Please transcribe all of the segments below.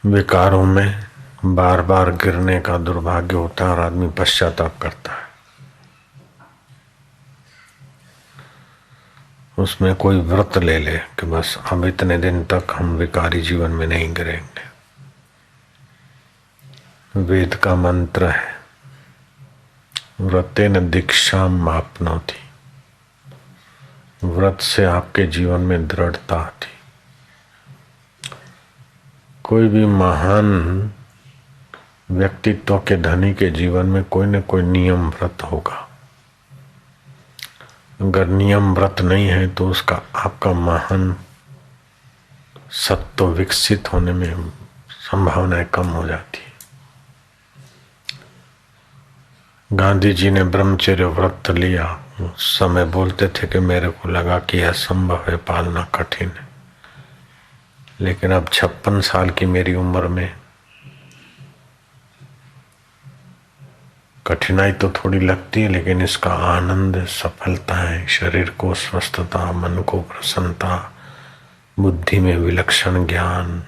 विकारों में बार बार गिरने का दुर्भाग्य होता है और आदमी पश्चाताप करता है। उसमें कोई व्रत ले ले कि बस अब इतने दिन तक हम विकारी जीवन में नहीं गिरेंगे। वेद का मंत्र है, व्रतेन दीक्षाम आपनोति। व्रत से आपके जीवन में दृढ़ता आती। कोई भी महान व्यक्तित्व के धनी के जीवन में कोई न कोई नियम व्रत होगा। अगर नियम व्रत नहीं है तो उसका आपका महान सत्व विकसित होने में संभावनाएं कम हो जाती है। गांधी जी ने ब्रह्मचर्य व्रत लिया। उस समय बोलते थे कि मेरे को लगा कि यह संभव है, पालना कठिन है, लेकिन अब 56 साल की मेरी उम्र में कठिनाई तो थोड़ी लगती है, लेकिन इसका आनंद, सफलता है, शरीर को स्वस्थता, मन को प्रसन्नता, बुद्धि में विलक्षण ज्ञान,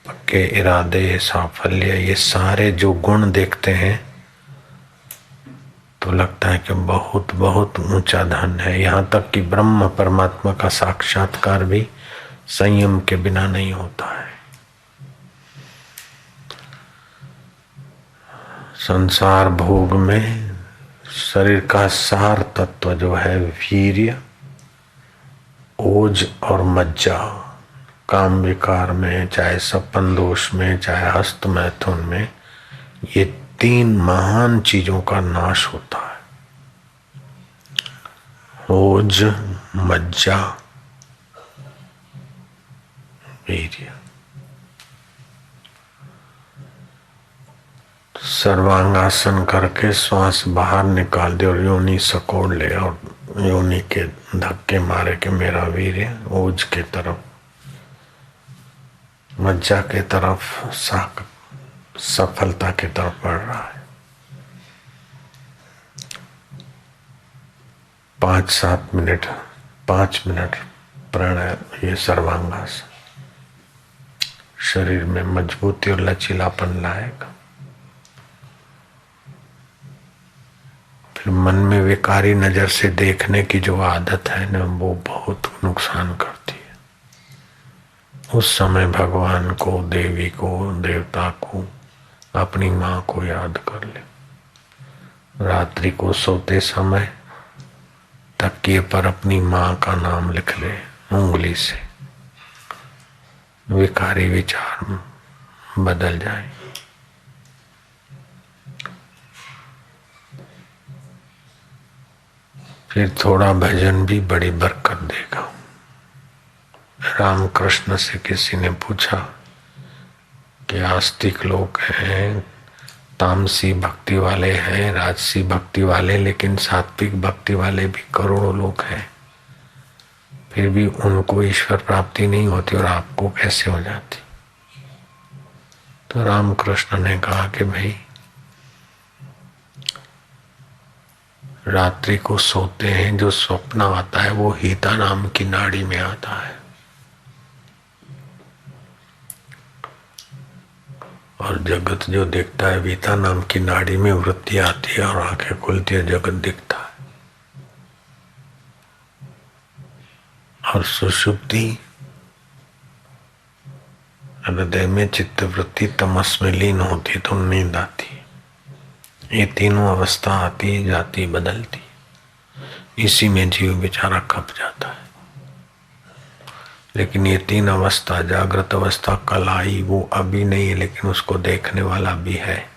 पक्के इरादे, साफल्य, ये सारे जो गुण देखते हैं तो लगता है कि बहुत बहुत ऊंचा धन है। यहाँ तक कि ब्रह्म परमात्मा का साक्षात्कार भी संयम के बिना नहीं होता है। संसार भोग में शरीर का सार तत्व जो है वीर्य, ओज और मज्जा, काम विकार में, चाहे सपन दोष में, चाहे हस्त मैथुन में, ये 3 महान चीजों का नाश होता है। ओज, मज्जा, वीर्य। सर्वांगासन करके श्वास बाहर निकाल दे और योनि सकोड़ ले और योनि के धक्के मारे कि मेरा वीर्य ओज के तरफ, मज्जा के तरफ, सफलता की तरफ बढ़ रहा है। 5 मिनट प्राणायाम, ये सर्वांगासन शरीर में मजबूती और लचीलापन लाएगा। फिर मन में विकारी नजर से देखने की जो आदत है ना, वो बहुत नुकसान करती है। उस समय भगवान को, देवी को, देवता को, अपनी माँ को याद कर ले। रात्रि को सोते समय तकिए पर अपनी माँ का नाम लिख ले उंगली से, विकारी विचार बदल जाए। फिर थोड़ा भजन भी बड़ी बरकत देगा। रामकृष्ण से किसी ने पूछा कि आस्तिक लोग हैं, तामसी भक्ति वाले हैं, राजसी भक्ति वाले, लेकिन सात्विक भक्ति वाले भी करोड़ों लोग हैं, फिर भी उनको ईश्वर प्राप्ति नहीं होती और आपको कैसे हो जाती? तो रामकृष्ण ने कहा कि भाई, रात्रि को सोते हैं, जो स्वप्न आता है वो हीता नाम की नाड़ी में आता है, और जगत जो दिखता है वीता नाम की नाड़ी में वृत्ति आती है और आंखें खुलती है, जगत दिखता है। और सुषुप्ति, हृदय में चित्त वृत्ति तमस में लीन होती तो नींद आती। ये तीनों अवस्था आती जाती बदलती, इसी में जीव बेचारा खप जाता है। लेकिन ये 3 अवस्था, जागृत अवस्था कल आई, वो अभी नहीं है, लेकिन उसको देखने वाला भी है।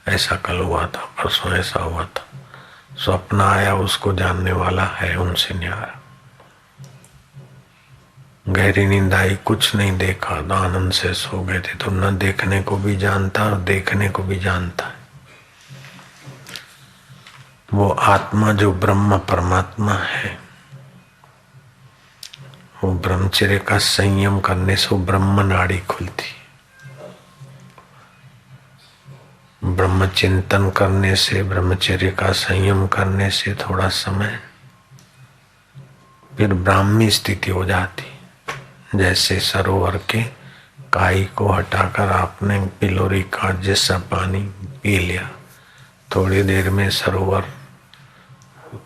ऐसा कल हुआ था, परसों ऐसा हुआ था। स्वप्न आया, उसको जानने वाला है, उनसे न्यारा। गहरी नींद आई, कुछ नहीं देखा, आनंद से सो गए थे, तो न देखने को भी जानता और देखने को भी जानता है। वो आत्मा जो ब्रह्म परमात्मा है, वो ब्रह्मचर्य का संयम करने से ब्रह्म नाड़ी खुलती, ब्रह्म चिंतन करने से, ब्रह्मचर्य का संयम करने से थोड़ा समय, फिर ब्राह्मी स्थिति हो जाती। जैसे सरोवर के काई को हटाकर आपने पिलोरी का जैसा पानी पी लिया, थोड़ी देर में सरोवर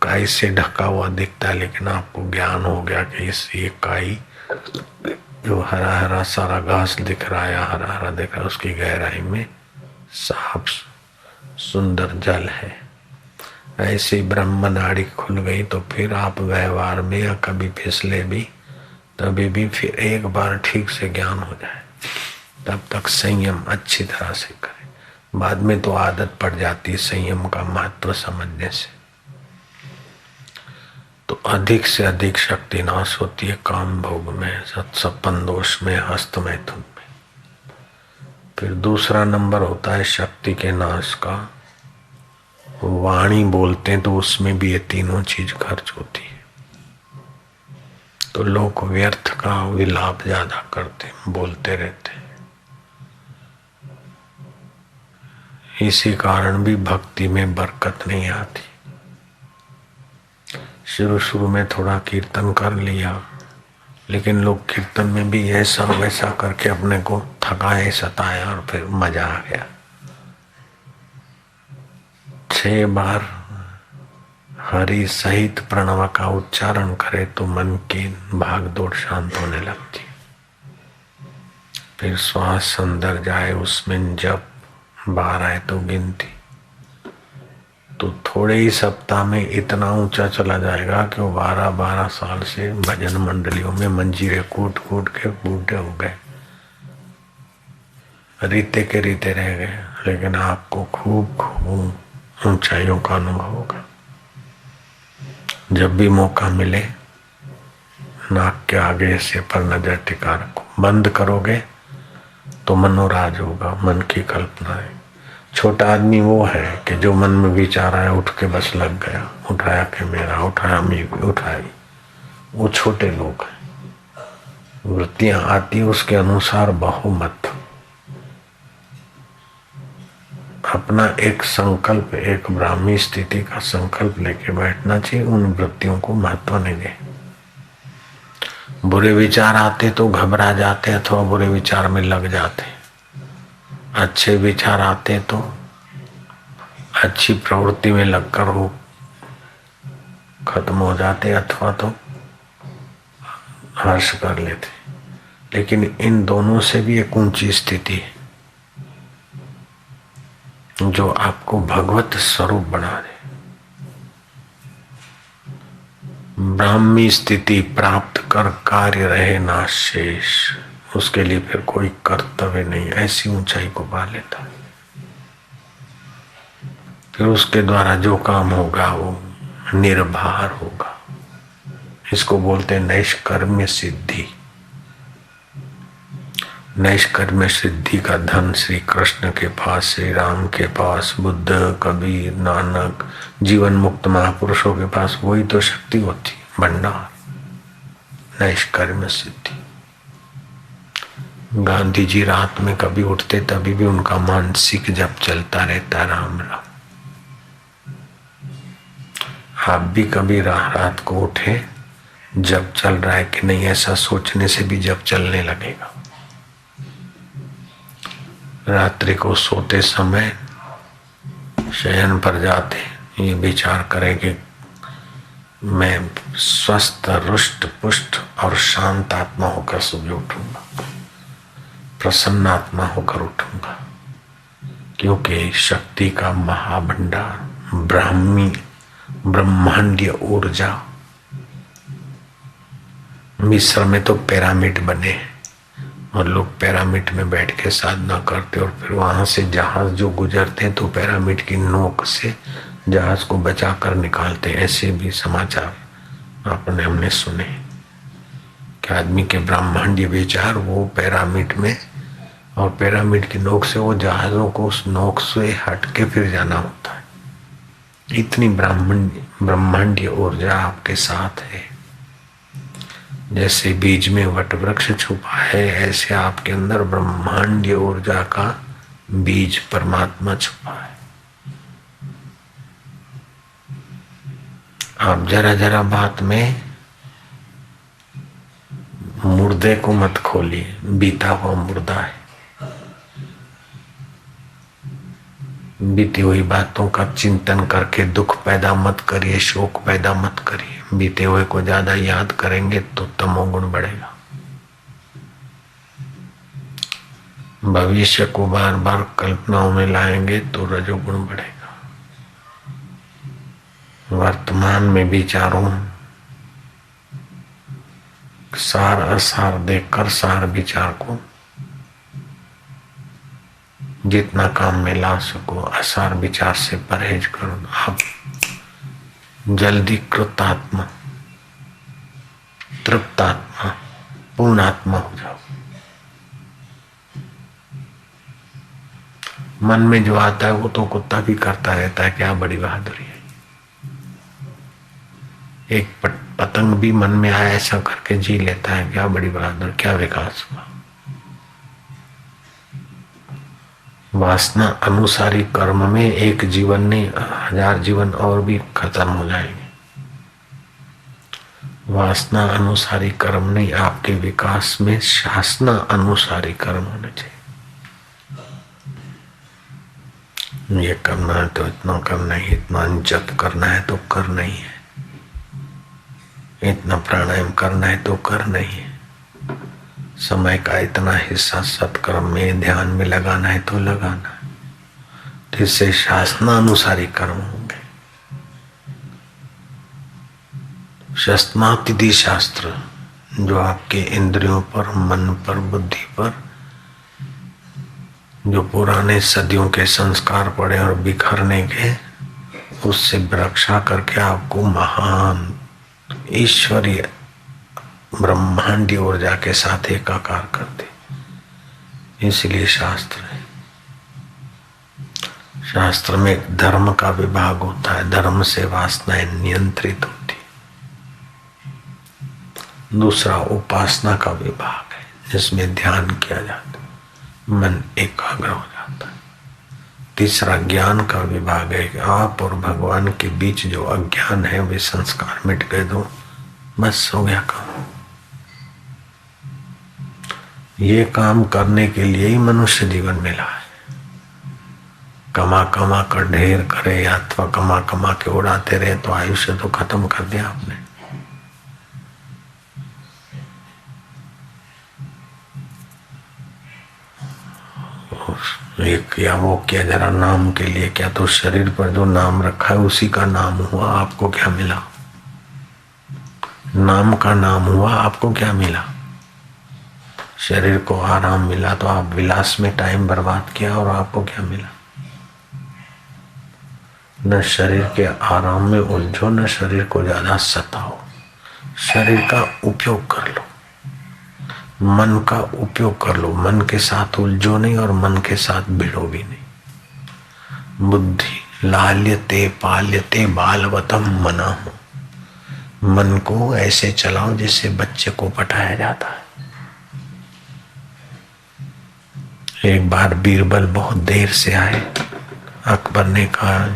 काई से ढका हुआ दिखता है, लेकिन आपको ज्ञान हो गया कि इस ये काई जो हरा हरा सारा घास दिख रहा है, हरा हरा दिख रहा है, उसकी गहराई में साफ सुंदर जल है। ऐसी ब्रह्म नाड़ी खुल गई तो फिर आप व्यवहार में या कभी फिसले भी, तभी भी फिर एक बार ठीक से ज्ञान हो जाए, तब तक संयम अच्छी तरह से करें। बाद में तो आदत पड़ जाती है संयम का महत्व समझने से। तो अधिक से अधिक शक्ति नाश होती है काम भोग में, सत्सपन दोष में, हस्त मैथुन में। फिर दूसरा नंबर होता है शक्ति के नाश का, वाणी बोलते हैं तो उसमें भी ये तीनों चीज खर्च होती है। तो लोग व्यर्थ का विलाप ज्यादा करते, बोलते रहते हैं। इसी कारण भी भक्ति में बरकत नहीं आती। शुरू शुरू में थोड़ा कीर्तन कर लिया, लेकिन लोग कीर्तन में भी ऐसा वैसा करके अपने को थकाए सताया और फिर मजा आ गया। 6 बार हरि सहित प्रणव का उच्चारण करे तो मन की भाग दौड़ शांत होने लगती। फिर श्वास अंदर जाए, उसमें जब बार आए तो गिनती, तो थोड़े ही सप्ताह में इतना ऊंचा चला जाएगा कि वो 12-12 साल से भजन मंडलियों में मंजीरे कूट कूट के बूढ़े हो गए, रीते के रीते रह गए। लेकिन आपको खूब खूब ऊंचाइयों का अनुभव होगा। जब भी मौका मिले नाक के आगे से पर नजर टिका रखो, बंद करोगे तो मनोराज होगा, मन की कल्पना है। छोटा आदमी वो है कि जो मन में विचार आया उठ के बस लग गया, उठाया कि मेरा, उठाया मेरी, उठाई। वो छोटे लोग हैं। वृत्तियां आती उसके अनुसार बहुमत। अपना एक संकल्प, एक ब्राह्मी स्थिति का संकल्प लेके बैठना चाहिए। उन वृत्तियों को महत्व नहीं दे। बुरे विचार आते तो घबरा जाते अथवा बुरे विचार में लग जाते। अच्छे विचार आते तो अच्छी प्रवृत्ति में लगकर वो खत्म हो जाते अथवा तो हर्ष कर लेते। लेकिन इन दोनों से भी एक ऊंची स्थिति है जो आपको भगवत स्वरूप बना दे। ब्राह्मी स्थिति प्राप्त कर कार्य रहे ना शेष, उसके लिए फिर कोई कर्तव्य नहीं, ऐसी ऊंचाई को पा लेता। फिर उसके द्वारा जो काम होगा वो निर्भर होगा। इसको बोलते हैं नैष्कर्म्य सिद्धि। नैष्कर्म्य सिद्धि का धन श्री कृष्ण के पास, श्री राम के पास, बुद्ध, कबीर, नानक, जीवन मुक्त महापुरुषों के पास वही तो शक्ति होती, भंडार, नैष्कर्म्य सिद्धि। गांधी जी रात में कभी उठते तभी भी उनका मानसिक जप चलता रहता, राम राम। आप भी कभी रात को उठे, जप चल रहा है कि नहीं, ऐसा सोचने से भी जप चलने लगेगा। रात्रि को सोते समय शयन पर जाते ये विचार करें कि मैं स्वस्थ, रुष्ट पुष्ट और शांत आत्मा होकर सुबह उठूंगा, प्रसन्न आत्मा होकर उठूंगा। क्योंकि शक्ति का महाभंडार, ब्राह्मी ब्रह्मांडीय ऊर्जा। मिस्र में तो पिरामिड बने और लोग पिरामिड में बैठ के साधना करते और फिर वहां से जहाज जो गुजरते हैं तो पिरामिड की नोक से जहाज को बचाकर निकालते। ऐसे भी समाचार हमने सुने कि आदमी के ब्रह्मांडीय विचार वो पिरामिड में, और पिरामिड की नोक से वो जहाजों को उस नोक से हट के फिर जाना होता है। इतनी ब्रह्मांडीय ऊर्जा आपके साथ है। जैसे बीज में वट वृक्ष छुपा है, ऐसे आपके अंदर ब्रह्मांडीय ऊर्जा का बीज परमात्मा छुपा है। आप जरा जरा बात में मुर्दे को मत खोलिए, बीता हुआ मुर्दा है। बीती हुई बातों का चिंतन करके दुख पैदा मत करिए, शोक पैदा मत करिए। बीते हुए को ज्यादा याद करेंगे तो तमोगुण बढ़ेगा। भविष्य को बार बार कल्पनाओं में लाएंगे तो रजोगुण बढ़ेगा। वर्तमान में विचारों सार असार देखकर सार विचार को जितना काम में ला सको असार विचार से परहेज करो। आप जल्दी कृतात्मा, तृप्तात्मा, पूर्णात्मा हो जाओ। मन में जो आता है वो तो कुत्ता भी करता रहता है, क्या बड़ी बहादुरी है। एक पतंग भी मन में आया ऐसा करके जी लेता है, क्या बड़ी बहादुर, क्या विकास हुआ। वासना अनुसारी कर्म में एक जीवन नहीं 1000 जीवन और भी खत्म हो जाएंगे। वासना अनुसारी कर्म नहीं, आपके विकास में शासना अनुसारी कर्म होने चाहिए। ये करना है तो इतना करना है, इतना जप करना है तो करना ही है, इतना प्राणायाम करना है तो करना ही है, समय का इतना हिस्सा सत्कर्म में ध्यान में लगाना है तो लगाना है। इससे शासनानुसारी कर्म होंगे। शस्त्रातिदि शास्त्र जो आपके इंद्रियों पर, मन पर, बुद्धि पर जो पुराने सदियों के संस्कार पड़े और बिखरने के, उससे रक्षा करके आपको महान ईश्वरीय ब्रह्मांडीय ऊर्जा के साथ एकाकार करते। इसलिए शास्त्र है। शास्त्र में एक धर्म का विभाग होता है, धर्म से वासनाएं नियंत्रित होती। दूसरा उपासना का विभाग है, जिसमें ध्यान किया जाता है, मन एकाग्र हो जाता है। तीसरा ज्ञान का विभाग है कि आप और भगवान के बीच जो अज्ञान है वे संस्कार मिट गए तो बस हो गया काम। ये काम करने के लिए ही मनुष्य जीवन मिला है। कमा कमा कर ढेर करे अथवा कमा कमा के उड़ाते रहे तो आयुष्य तो खत्म कर दिया आपने। ये किया वो किया, जरा नाम के लिए क्या, तो शरीर पर जो नाम रखा है उसी का नाम हुआ। आपको क्या मिला? नाम का नाम हुआ, आपको क्या मिला? शरीर को आराम मिला तो आप विलास में टाइम बर्बाद किया और आपको क्या मिला? न शरीर के आराम में उलझो, न शरीर को ज्यादा सताओ। शरीर का उपयोग कर लो, मन का उपयोग कर लो। मन के साथ उलझो नहीं और मन के साथ भिड़ो भी नहीं। बुद्धि लाल्यते पाल्यते बालवतम मना हो। मन को ऐसे चलाओ जैसे बच्चे को पटाया जाता है। एक बार बीरबल बहुत देर से आए। अकबर ने कहा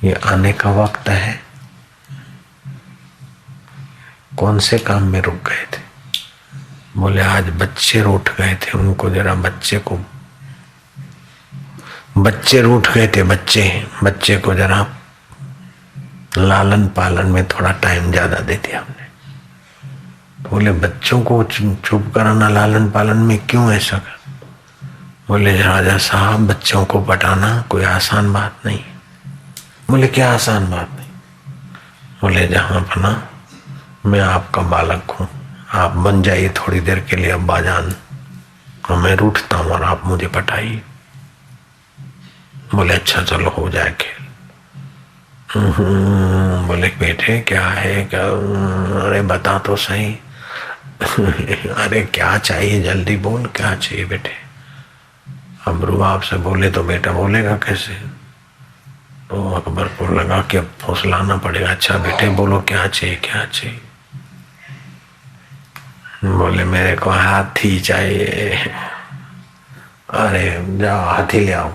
ये आने का वक्त है। कौन से काम में रुक गए थे? बोले आज बच्चे रूठ गए थे, उनको जरा बच्चे रूठ गए थे। बच्चे को जरा लालन पालन में थोड़ा टाइम ज्यादा दे दिया हमने। बोले बच्चों को चुप कराना लालन पालन में क्यों ऐसा कर? बोले राजा साहब बच्चों को पटाना कोई आसान बात नहीं। बोले क्या आसान बात नहीं? बोले जहां बना मैं आपका बालक हूं, आप बन जाइए थोड़ी देर के लिए अब्बाजान, और मैं रूठता हूं और आप मुझे पटाइए। बोले अच्छा चलो हो जाए खेल। बोले बेटे क्या है क्या? अरे बता तो सही। अरे क्या चाहिए जल्दी बोल, क्या चाहिए बेटे? अब रुबाब से बोले तो बेटा बोलेगा कैसे? तो अकबर को लगा कि अब फौसलाना पड़ेगा। अच्छा बेटे बोलो क्या चाहिए, क्या चाहिए? बोले मेरे को हाथी चाहिए। अरे जाओ हाथी ले आओ।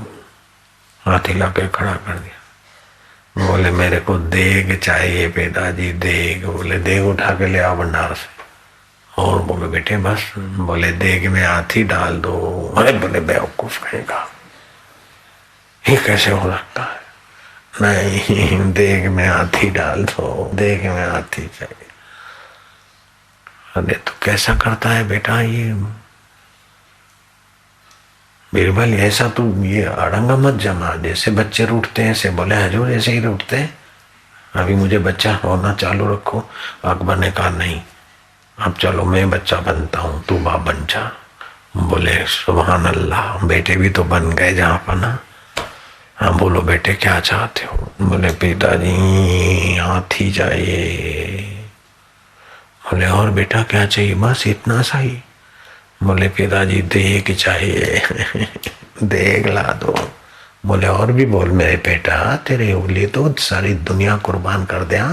हाथी ला के खड़ा कर दिया। बोले मेरे को देग चाहिए पिताजी, देग। बोले देग उठा के ले आओ भंडार से। और बोले बेटे बस, बोले देग में हाथी डाल दो। अरे बोले बेवकूफ कहेगा, ये कैसे हो सकता है? नहीं, देग में हाथी डाल दो, देग में हाथी चाहिए। अरे तो कैसा करता है बेटा ये बीरबल, ऐसा तो ये अड़ंगा मत जमा, जैसे बच्चे रूठते हैं ऐसे। बोले हजूर ऐसे ही रूठते हैं, अभी मुझे बच्चा होना चालू रखो। अकबर ने कहा नहीं, अब चलो मैं बच्चा बनता हूँ, तू बाप बन जा। बोले सुभान अल्लाह, बेटे भी तो बन गए जहाँ पर ना। हाँ बोलो बेटे क्या चाहते हो? बोले पिताजी हाथी चाहिए। बोले और बेटा क्या चाहिए? बस इतना सा ही। बोले पिताजी देग चाहिए। देग ला दो। बोले और भी बोल मेरे बेटा, तेरे लिए तो सारी दुनिया कुर्बान कर दिया,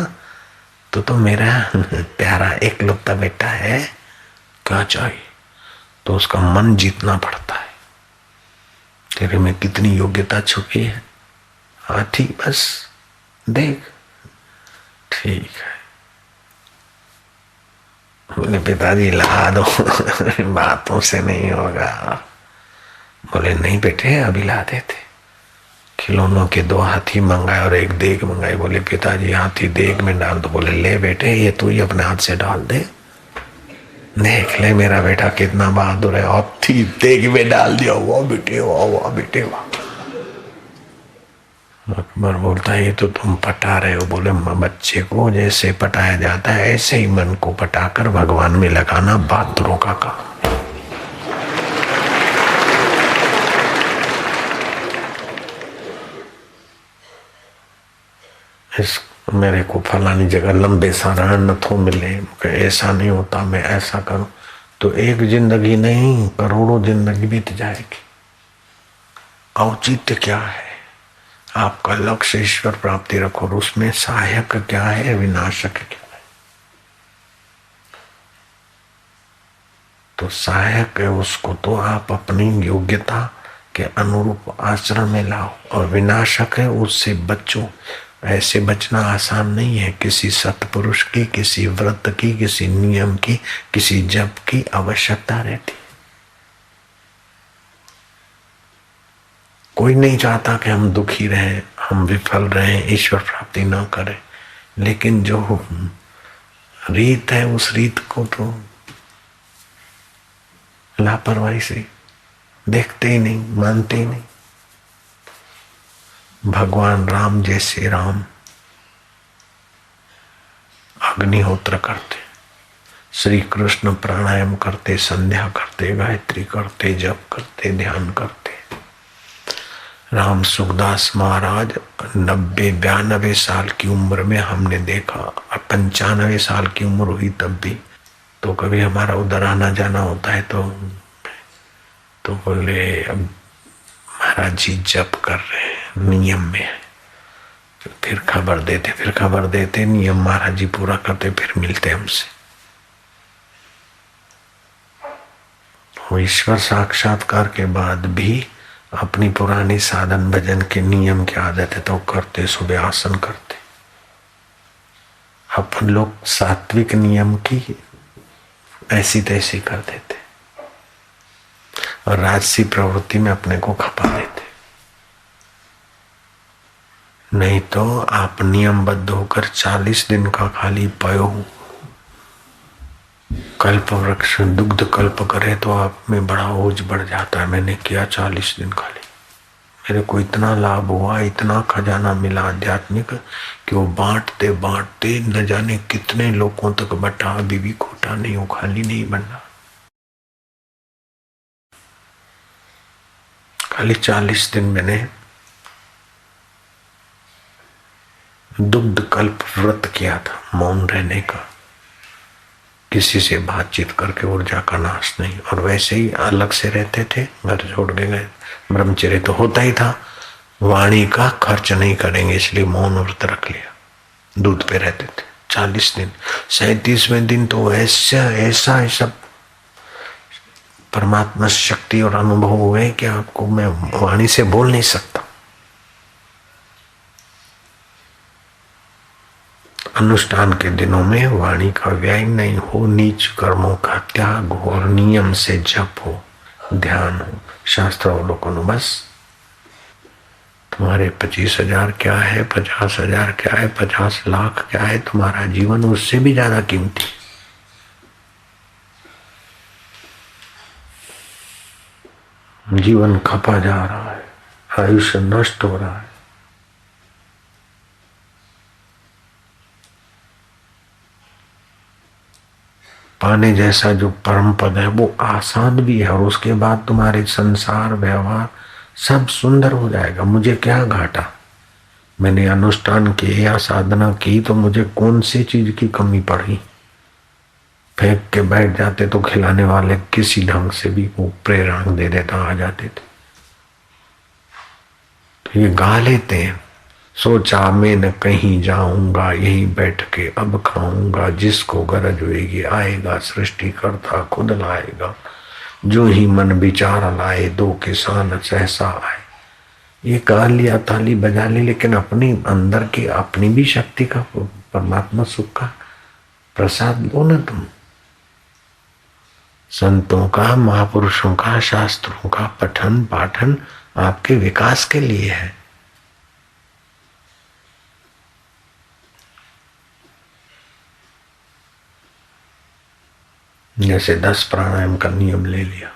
तो मेरा प्यारा एकलौता बेटा है, क्या चाहिए? तो उसका मन जीतना पड़ता है, तेरे में कितनी योग्यता छुपी है। हाथी बस देख, ठीक है। बोले पिताजी ला दो। बातों से नहीं होगा। बोले नहीं बेटे अभी ला देते। खिलौनों के 2 हाथी मंगाए और 1 देग मंगाई। बोले पिताजी हाथी देग में डाल दो। बोले ले बेटे ये तू ही अपने हाथ से डाल दे, देख ले मेरा बेटा कितना बहादुर है, हाथी देग में डाल दिया। वाह बेटे वाह, वाह बेटे वाह। अकबर बोलता है ये तो तुम पटा रहे हो। बोले बच्चे को जैसे पटाया जाता है ऐसे ही मन को पटाकर भगवान में लगाना बहादुरों का काम। इस मेरे को फलानी जगह लंबे सारा नथों मिले, ऐसा नहीं होता, मैं ऐसा करूं तो एक जिंदगी नहीं करोड़ों जिंदगी बीत जाएगी। औचित्य क्या है? आपका लक्ष्य ईश्वर प्राप्ति रखो, और उसमें सहायक क्या है, विनाशक क्या है? तो सहायक है उसको तो आप अपनी योग्यता के अनुरूप आचरण में लाओ, और विनाशक है उससे बचो। ऐसे बचना आसान नहीं है। किसी सत्पुरुष की, किसी व्रत की, किसी नियम की, किसी जप की आवश्यकता रहती। कोई नहीं चाहता कि हम दुखी रहें, हम विफल रहें, ईश्वर प्राप्ति न करें, लेकिन जो रीत है उस रीत को तो लापरवाही से देखते ही नहीं, मानते ही नहीं। भगवान राम जैसे राम अग्निहोत्र करते, श्री कृष्ण प्राणायाम करते, संध्या करते, गायत्री करते, जप करते, ध्यान करते। राम सुखदास महाराज 90-92 साल की उम्र में हमने देखा, 95 साल की उम्र हुई तब भी। तो कभी हमारा उधर आना जाना होता है तो बोले अब महाराज जी जप कर रहे हैं, नियम में है। फिर खबर देते, नियम महाराज जी पूरा करते, फिर मिलते हमसे। वो ईश्वर साक्षात्कार के बाद भी अपनी पुरानी साधन भजन के नियम की आदत है तो करते, सुबह आसन करते। अपन लोग सात्विक नियम की ऐसी तैसी कर देते और राजसी प्रवृत्ति में अपने को खपा देते। नहीं तो आप नियमबद्ध होकर 40 दिन का खाली पयो कल्प वृक्ष दुग्ध कल्प करे तो आप में बड़ा ओज बढ़ जाता है। मैंने किया 40 दिन खाली, मेरे को इतना लाभ हुआ, इतना खजाना मिला आध्यात्मिक कि वो बांटते बांटते न जाने कितने लोगों तक बटा। बीवी खोटा नहीं हो, खाली नहीं बनना। खाली 40 दिन मैंने दुग्ध कल्प व्रत किया था, मौन रहने का, किसी से बातचीत करके ऊर्जा का नाश नहीं। और वैसे ही अलग से रहते थे, घर छोड़ के गए। ब्रह्मचर्य तो होता ही था, वाणी का खर्च नहीं करेंगे इसलिए मौन व्रत रख लिया, दूध पे रहते थे 40 दिन। 37वें दिन तो ऐसा परमात्मा शक्ति और अनुभव हुए कि आपको मैं वाणी से बोल नहीं सकता। अनुष्ठान के दिनों में वाणी का व्यय नहीं हो, नीच कर्मों का त्याग हो और नियम से जप हो, ध्यान हो, शास्त्र अवलोकन। बस तुम्हारे 25,000 क्या है, 50,000 क्या है, 50 लाख क्या है, तुम्हारा जीवन उससे भी ज्यादा कीमती। जीवन खपा जा रहा है, आयुष्य नष्ट हो रहा है। पाने जैसा जो परम पद है वो आसान भी है, और उसके बाद तुम्हारे संसार व्यवहार सब सुंदर हो जाएगा। मुझे क्या घाटा, मैंने अनुष्ठान किए या साधना की तो मुझे कौन सी चीज की कमी पड़ी। फेंक के बैठ जाते तो खिलाने वाले किसी ढंग से भी वो प्रेरणा दे देता, आ जाते थे। तो ये गा लेते हैं, सोचा मैं न कहीं जाऊंगा, यहीं बैठ के अब खाऊंगा, जिसको गरज होगी आएगा, सृष्टि करता खुद लाएगा, जो ही मन विचार लाए, दो किसान सहसा आए। ये गा लिया, ताली बजा ली, लेकिन अपनी अंदर की अपनी भी शक्ति का, परमात्मा सुख का प्रसाद लो ना तुम। संतों का, महापुरुषों का, शास्त्रों का पठन पाठन आपके विकास के लिए है। जैसे 10 प्राणायाम का नियम ले लिया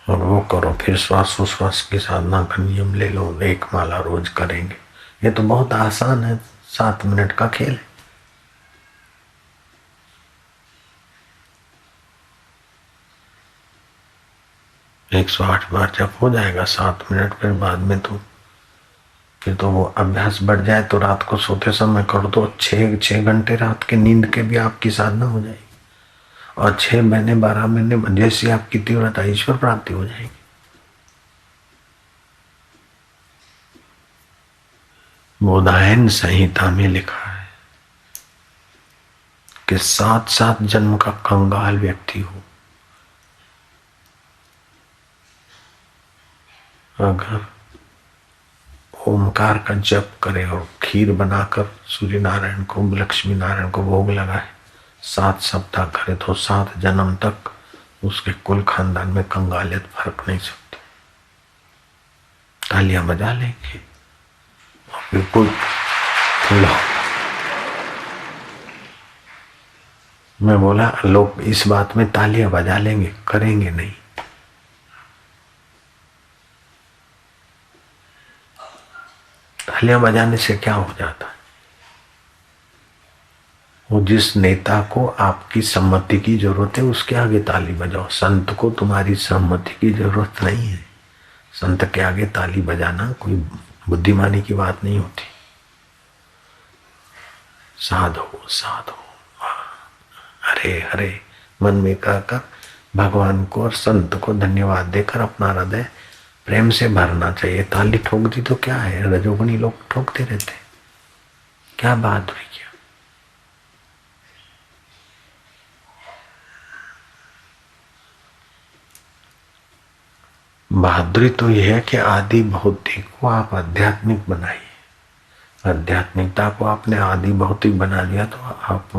और वो करो, फिर श्वास उश्वास की साधना का नियम ले लो, 1 माला रोज करेंगे। ये तो बहुत आसान है, 7 मिनट का खेल है। एक 108 बार जब हो जाएगा 7 मिनट, फिर बाद में तो फिर तो वो अभ्यास बढ़ जाए तो रात को सोते समय कर दो, 6 घंटे रात के नींद के भी आपकी साधना हो जाएगी, और 6 महीने 12 महीने जैसी आपकी तीव्रता ईश्वर प्राप्ति हो जाएगी। बोधायन संहिता में लिखा है कि 7 जन्म का कंगाल व्यक्ति हो, अगर ओमकार का जप करे और खीर बनाकर सूर्य नारायण को, लक्ष्मी नारायण को भोग लगाए, 7 सप्ताह करे तो 7 जन्म तक उसके कुल खानदान में कंगालियत फर्क नहीं सकती। तालियां बजा लेंगे बिल्कुल। मैं बोला लोग इस बात में तालियां बजा लेंगे, करेंगे नहीं। तालियां बजाने से क्या हो जाता है? वो जिस नेता को आपकी सम्मति की जरूरत है उसके आगे ताली बजाओ। संत को तुम्हारी सम्मति की जरूरत नहीं है। संत के आगे ताली बजाना कोई बुद्धिमानी की बात नहीं होती। साधो साधो हरे हरे मन में कहकर भगवान को और संत को धन्यवाद देकर अपना हृदय प्रेम से भरना चाहिए। ताली ठोक दी तो क्या है, रजोगुणी लोग ठोकते रहते, क्या बात हुई? क्या बहादुरी तो यह है कि आदि भौतिक को आप आध्यात्मिक बनाइए। आध्यात्मिकता को आपने आदि भौतिक बना दिया तो आप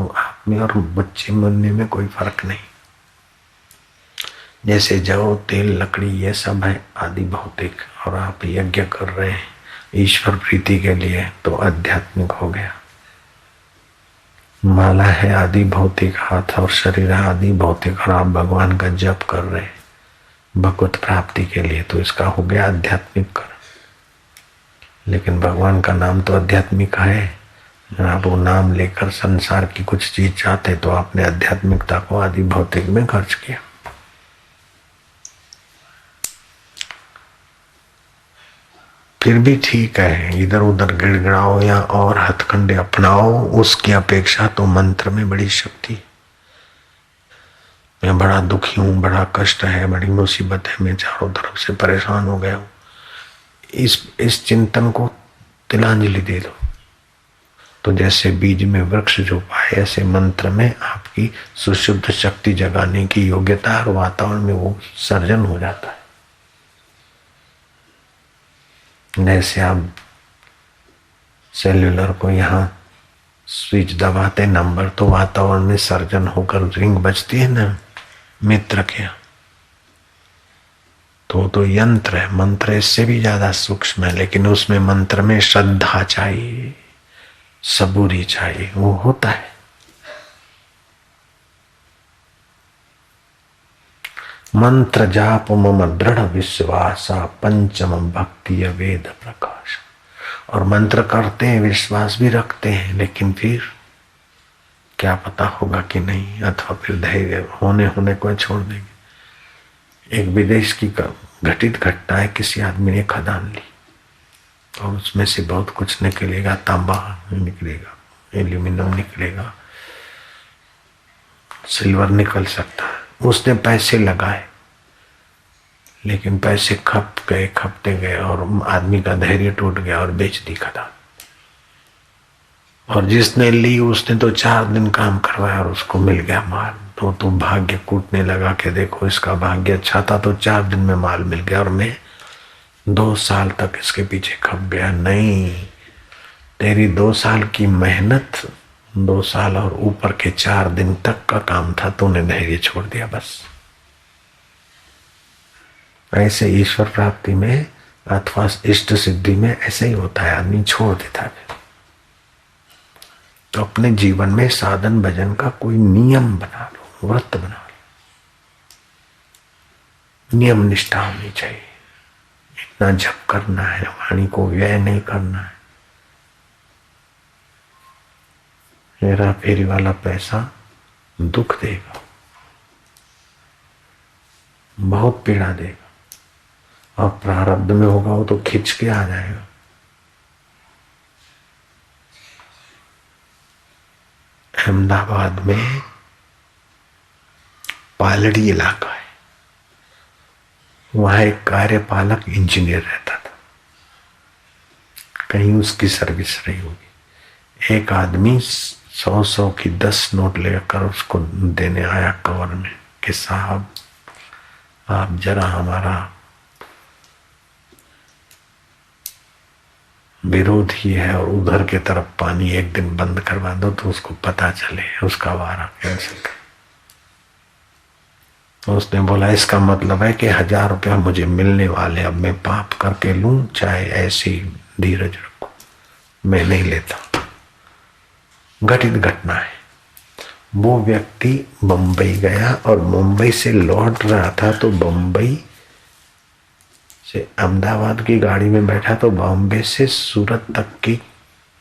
में और बच्चे बनने में कोई फर्क नहीं। जैसे जौ तेल लकड़ी ये सब है आदि भौतिक, और आप यज्ञ कर रहे हैं ईश्वर प्रीति के लिए तो आध्यात्मिक हो गया। माला है आदि भौतिक, हाथ और शरीर है आदि भौतिक, और आप भगवान का जप कर रहे हैं भगवत प्राप्ति के लिए तो इसका हो गया आध्यात्मिक कर। लेकिन भगवान का नाम तो आध्यात्मिक है। आप वो नाम लेकर संसार की कुछ चीज चाहते तो आपने आध्यात्मिकता को आदि भौतिक में खर्च किया। फिर भी ठीक है, इधर उधर गिड़गिड़ाओ या और हथकंडे अपनाओ, उसकी अपेक्षा तो मंत्र में बड़ी शक्ति है। मैं बड़ा दुखी हूं, बड़ा कष्ट है, बड़ी मुसीबत है, मैं चारों तरफ से परेशान हो गया हूं, इस चिंतन को तिलांजलि दे दो तो जैसे बीज में वृक्ष जो पाए ऐसे मंत्र में आपकी सुशुद्ध शक्ति जगाने की योग्यता और वातावरण में वो सर्जन हो जाता है। जैसे आप सेल्यूलर को यहाँ स्विच दबाते नंबर तो वातावरण में सर्जन होकर रिंग बजती है ना मित्र के, तो यंत्र है। मंत्र इससे भी ज्यादा सूक्ष्म है, लेकिन उसमें मंत्र में श्रद्धा चाहिए, सबूरी चाहिए, वो होता है। मंत्र जाप मम दृढ़ विश्वासा पंचम भक्ति वेद प्रकाश। और मंत्र करते हैं, विश्वास भी रखते हैं, लेकिन फिर क्या पता होगा कि नहीं, अथवा फिर धैर्य होने को छोड़ देंगे। एक विदेश की घटित घटना है, किसी आदमी ने खदान ली और उसमें से बहुत कुछ निकलेगा, तांबा निकलेगा, एल्यूमिनियम निकलेगा, सिल्वर निकल सकता है। उसने पैसे लगाए, लेकिन पैसे खपते गए और आदमी का धैर्य टूट गया और बेच दी खदान। और जिसने ली उसने तो 4 दिन काम करवाया और उसको मिल गया माल। तो भाग्य कूटने लगा कि देखो इसका भाग्य अच्छा था, तो 4 दिन में माल मिल गया और मैं 2 साल तक इसके पीछे खप गया। नहीं, तेरी 2 साल की मेहनत 2 साल और ऊपर के 4 दिन तक का काम था, तूने धैर्य छोड़ दिया बस। ऐसे ईश्वर प्राप्ति में अथवा इष्ट सिद्धि में ऐसे ही होता है, आदमी छोड़ देता है। तो अपने जीवन में साधन भजन का कोई नियम बना लो, व्रत बना लो। नियम निष्ठा होनी चाहिए। इतना जप करना है, वाणी को व्यय नहीं करना है। हेरा फेरी वाला पैसा दुख देगा, बहुत पीड़ा देगा, और प्रारब्ध में होगा वो तो खिंच के आ जाएगा। अहमदाबाद में पालड़ी इलाका है, वहां एक कार्यपालक इंजीनियर रहता था, कहीं उसकी सर्विस रही होगी। एक आदमी 100 की 10 नोट लेकर उसको देने आया कवर में कि साहब आप जरा हमारा विरोधी है और उधर के तरफ पानी एक दिन बंद करवा दो तो उसको पता चले, उसका वारा कैंसिल कर। तो उसने बोला इसका मतलब है कि 1000 रुपया मुझे मिलने वाले, अब मैं पाप करके लूं चाहे ऐसी धीरज रखूं, मैं नहीं लेता। घटित घटना है। वो व्यक्ति बंबई गया और मुंबई से लौट रहा था, तो बंबई से अहमदाबाद की गाड़ी में बैठा तो बॉम्बे से सूरत तक की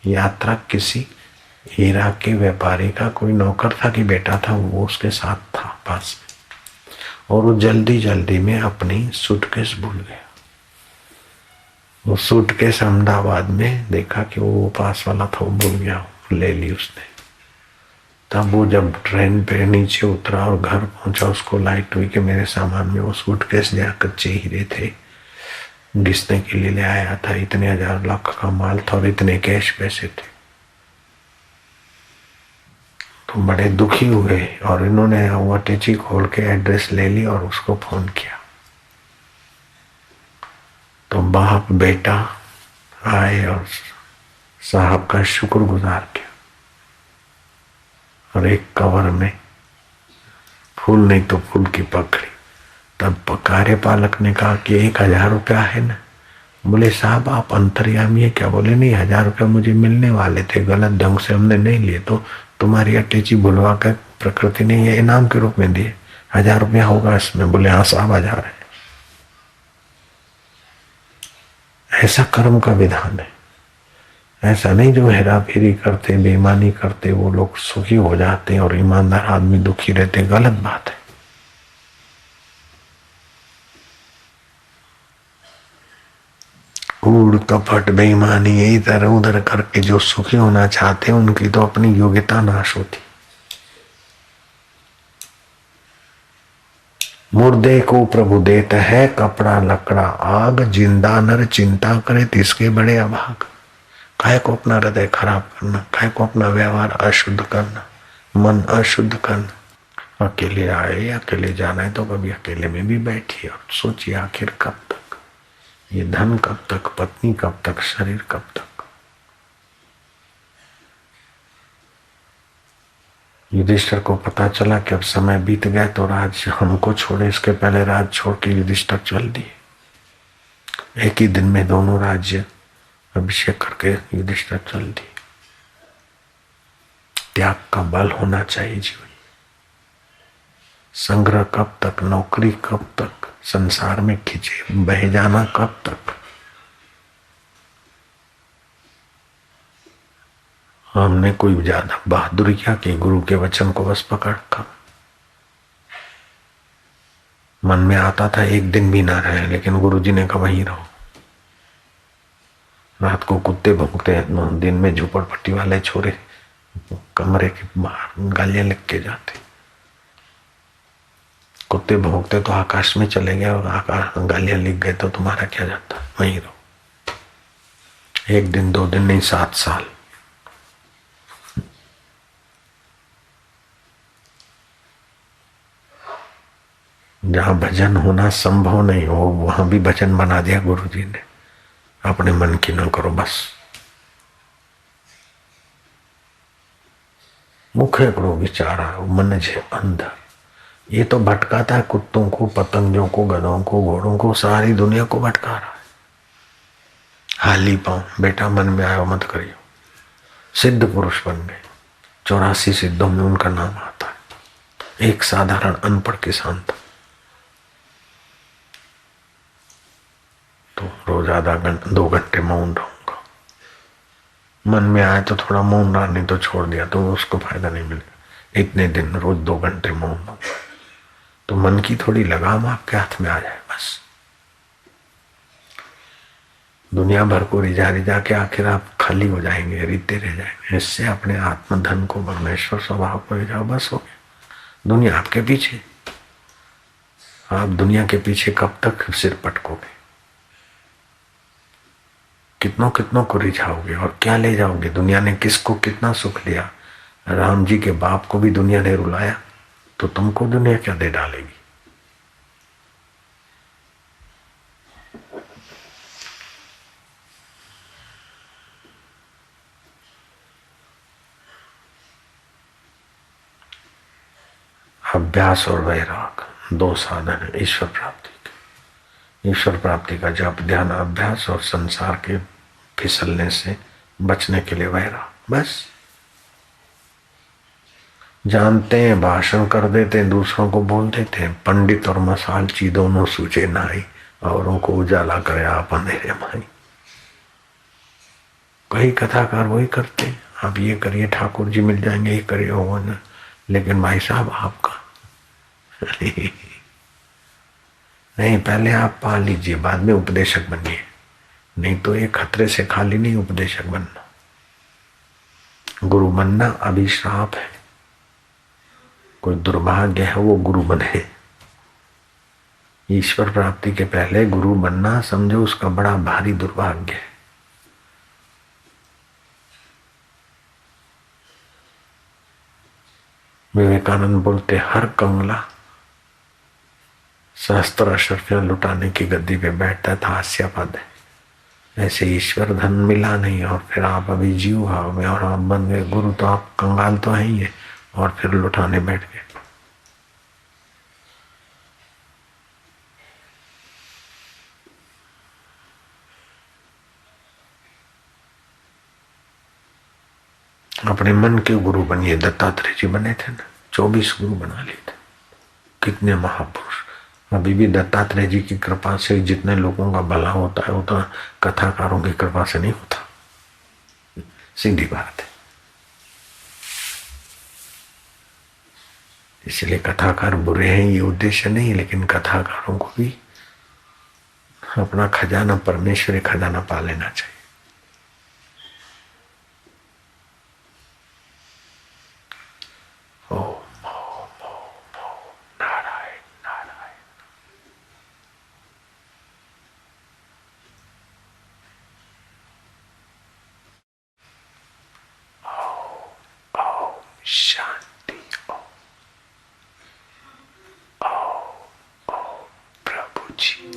यात्रा किसी हीरा के व्यापारी का कोई नौकर था कि बेटा था, वो उसके साथ था पास में, और वो जल्दी जल्दी में अपनी सूटकेस भूल गया। वो सूटकेस अहमदाबाद में देखा कि वो पास वाला था, वो भूल गया, ले ली उसने। तब वो जब ट्रेन पे नीचे उतरा और घर पहुंचा, उसको लाइट हुई कि मेरे सामान में वो सूटकेस जहाँ कच्चे हीरे थे घिसने के लिए ले आया था, इतने 1000 लाख का माल था और इतने कैश पैसे थे। तो बड़े दुखी हुए और इन्होंने वो अटैची खोल के एड्रेस ले ली और उसको फोन किया। तो बाप बेटा आए और साहब का शुक्रगुजार किया, और एक कवर में फूल नहीं तो फूल की पकड़ी। तब कार्यपालक ने कहा कि 1000 रुपया है ना। बोले साहब आप अंतर्यामी है क्या? बोले नहीं, 1000 रुपया मुझे मिलने वाले थे, गलत ढंग से हमने नहीं लिए, तो तुम्हारी अटैची बुलवा कर प्रकृति ने ये इनाम के रूप में दिए, 1000 रुपया होगा इसमें। बोले हाँ साहब 1000 है। ऐसा कर्म का विधान है। ऐसा नहीं जो हेरा फेरी करते, बेईमानी करते वो लोग सुखी हो जाते और ईमानदार आदमी दुखी रहते, गलत बात है। कूड़ कपट बेईमानी इधर उधर करके जो सुखी होना चाहते हैं उनकी तो अपनी योग्यता नाश होती। मुर्दे को प्रभु देता है कपड़ा लकड़ा आग, जिंदा नर चिंता करे तिसके बड़े अभाग। काहे को अपना हृदय खराब करना, काहे को अपना व्यवहार अशुद्ध करना, मन अशुद्ध करना। अकेले आए अकेले जाना है तो कभी अकेले में भी बैठिए और सोचिए आखिर कब तक ये धन, कब तक पत्नी, कब तक शरीर, कब तक। युधिष्ठिर को पता चला कि अब समय बीत गया तो राज हमको छोड़े, इसके पहले राज छोड़ के युधिष्ठिर चल दिए। एक ही दिन में दोनों राज्य अभिषेक करके युधिष्ठिर चल दिए। त्याग का बल होना चाहिए जीवन। संग्रह कब तक, नौकरी कब तक, संसार में खींचे बह जाना कब तक। हमने कोई ज्यादा बहादुरी क्या कि गुरु के वचन को बस पकड़ रखा। मन में आता था एक दिन भी ना रहे, लेकिन गुरुजी ने कहा वहीं रहो। रात को कुत्ते भौंकते, दिन में झोपड़पट्टी वाले छोरे कमरे के बाहर गालियां लिख के जाते। कुत्ते भौंकते तो आकाश में चले गए और आकाश गालियां लिख गए तो तुम्हारा क्या जाता, वहीं रहो। एक दिन, 2 दिन नहीं, 7 साल। जहां भजन होना संभव नहीं हो वहां भी भजन बना दिया गुरुजी ने। अपने मन की न करो बस। मुखे करो विचारा मन जे अंदर। ये तो भटकाता है कुत्तों को, पतंगों को, गधों को, घोड़ों को, सारी दुनिया को भटका रहा है। हाली पाओ बेटा, मन में आयो मत करियो। सिद्ध पुरुष बन गए, 84 सिद्धों में उनका नाम आता है। एक साधारण अनपढ़ किसान था, तो रोज आधा घंटा 2 घंटे मौन रहूंगा। मन में आया तो थोड़ा मौन रहा, नहीं तो छोड़ दिया, तो उसको फायदा नहीं मिलेगा। इतने दिन रोज 2 घंटे मौन रहूंगा तो मन की थोड़ी लगाम आपके हाथ में आ जाए बस। दुनिया भर को रिझा के आखिर आप खाली हो जाएंगे, रीते रह जाएंगे। इससे अपने आत्मधन को, परमेश्वर स्वभाव को ले जाओ, बस हो गया। दुनिया आपके पीछे, आप दुनिया के पीछे कब तक सिर पटकोगे? कितनों को रिझाओगे और क्या ले जाओगे? दुनिया ने किसको कितना सुख दिया। राम जी के बाप को भी दुनिया ने रुलाया, तो तुमको दुनिया क्या दे डालेगी? अभ्यास और वैराग 2 साधन है ईश्वर प्राप्ति के। ईश्वर प्राप्ति का जप, ध्यान, अभ्यास और संसार के फिसलने से बचने के लिए वैराग। बस जानते हैं, भाषण कर देते हैं, दूसरों को बोल देते हैं, पंडित और मसालची दोनों सूझे नाई, औरों को उजाला करे आप अंधेरे माई। कई कथाकार वही करते हैं, आप ये करिए ठाकुर जी मिल जाएंगे, ये करिए वो न। लेकिन भाई साहब आपका नहीं, पहले आप पा लीजिए, बाद में उपदेशक बनिए। नहीं तो ये खतरे से खाली नहीं उपदेशक बनना। गुरु बनना अभिश्राप है। कोई दुर्भाग्य है वो गुरु बने। ईश्वर प्राप्ति के पहले गुरु बनना समझो उसका बड़ा भारी दुर्भाग्य है। विवेकानंद बोलते, हर कंगला सहस्त्र अशर्फियां लुटाने की गद्दी पे बैठता था, हास्यापद है। ऐसे ईश्वर धन मिला नहीं और फिर आप अभी जीव भाव में और आप बन गए गुरु, तो आप कंगाल तो है ही है, और फिर लुटाने बैठ गए। अपने मन के गुरु बनिए। दत्तात्रेय जी बने थे ना, 24 गुरु बना लिए थे। कितने महापुरुष। अभी भी दत्तात्रेय जी की कृपा से जितने लोगों का भला होता है उतना कथाकारों की कृपा से नहीं होता। सीधी बात है। इसलिए कथाकार बुरे हैं ये उद्देश्य नहीं, लेकिन कथाकारों को भी अपना खजाना, परमेश्वरी खजाना पा लेना चाहिए। शांति। प्रभु जी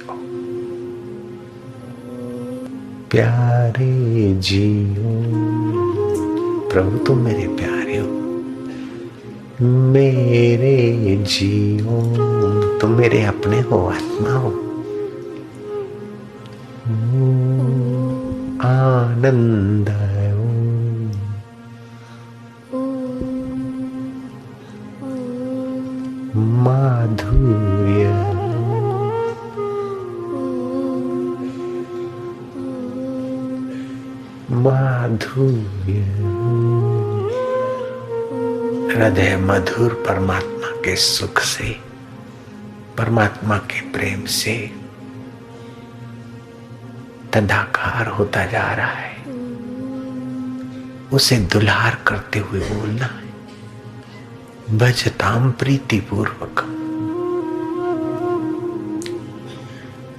प्यारे जियो, प्रभु तुम मेरे प्यारे हो। मेरे जीवो, तुम मेरे अपने हो, आत्मा हो। आनंद माधुर्य, माधुर्य। हृदय मधुर परमात्मा के सुख से, परमात्मा के प्रेम से तदाकार होता जा रहा है। उसे दुलार करते हुए बोलना है, भजताम प्रीतिपूर्वक,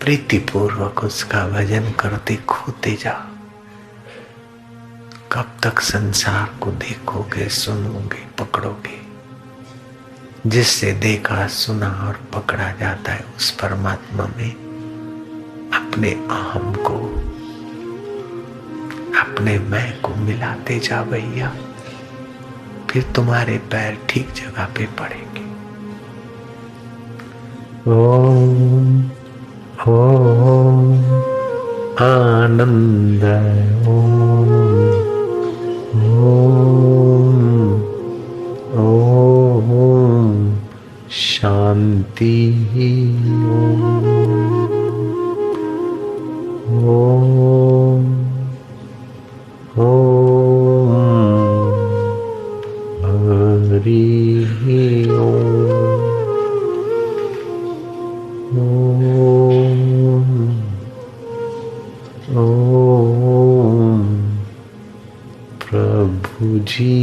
प्रीतिपूर्वक उसका भजन करते खोते जाओ। कब तक संसार को देखोगे, सुनोगे, पकड़ोगे? जिससे देखा, सुना और पकड़ा जाता है, उस परमात्मा में अपने अहम को, अपने मैं को मिलाते जा भैया। फिर तुम्हारे पैर ठीक जगह पे पड़ेंगे। ओम ओम आनंद, ओम ओम ओम शांति, ओम ओम हरि ओम, ओम प्रभु जी।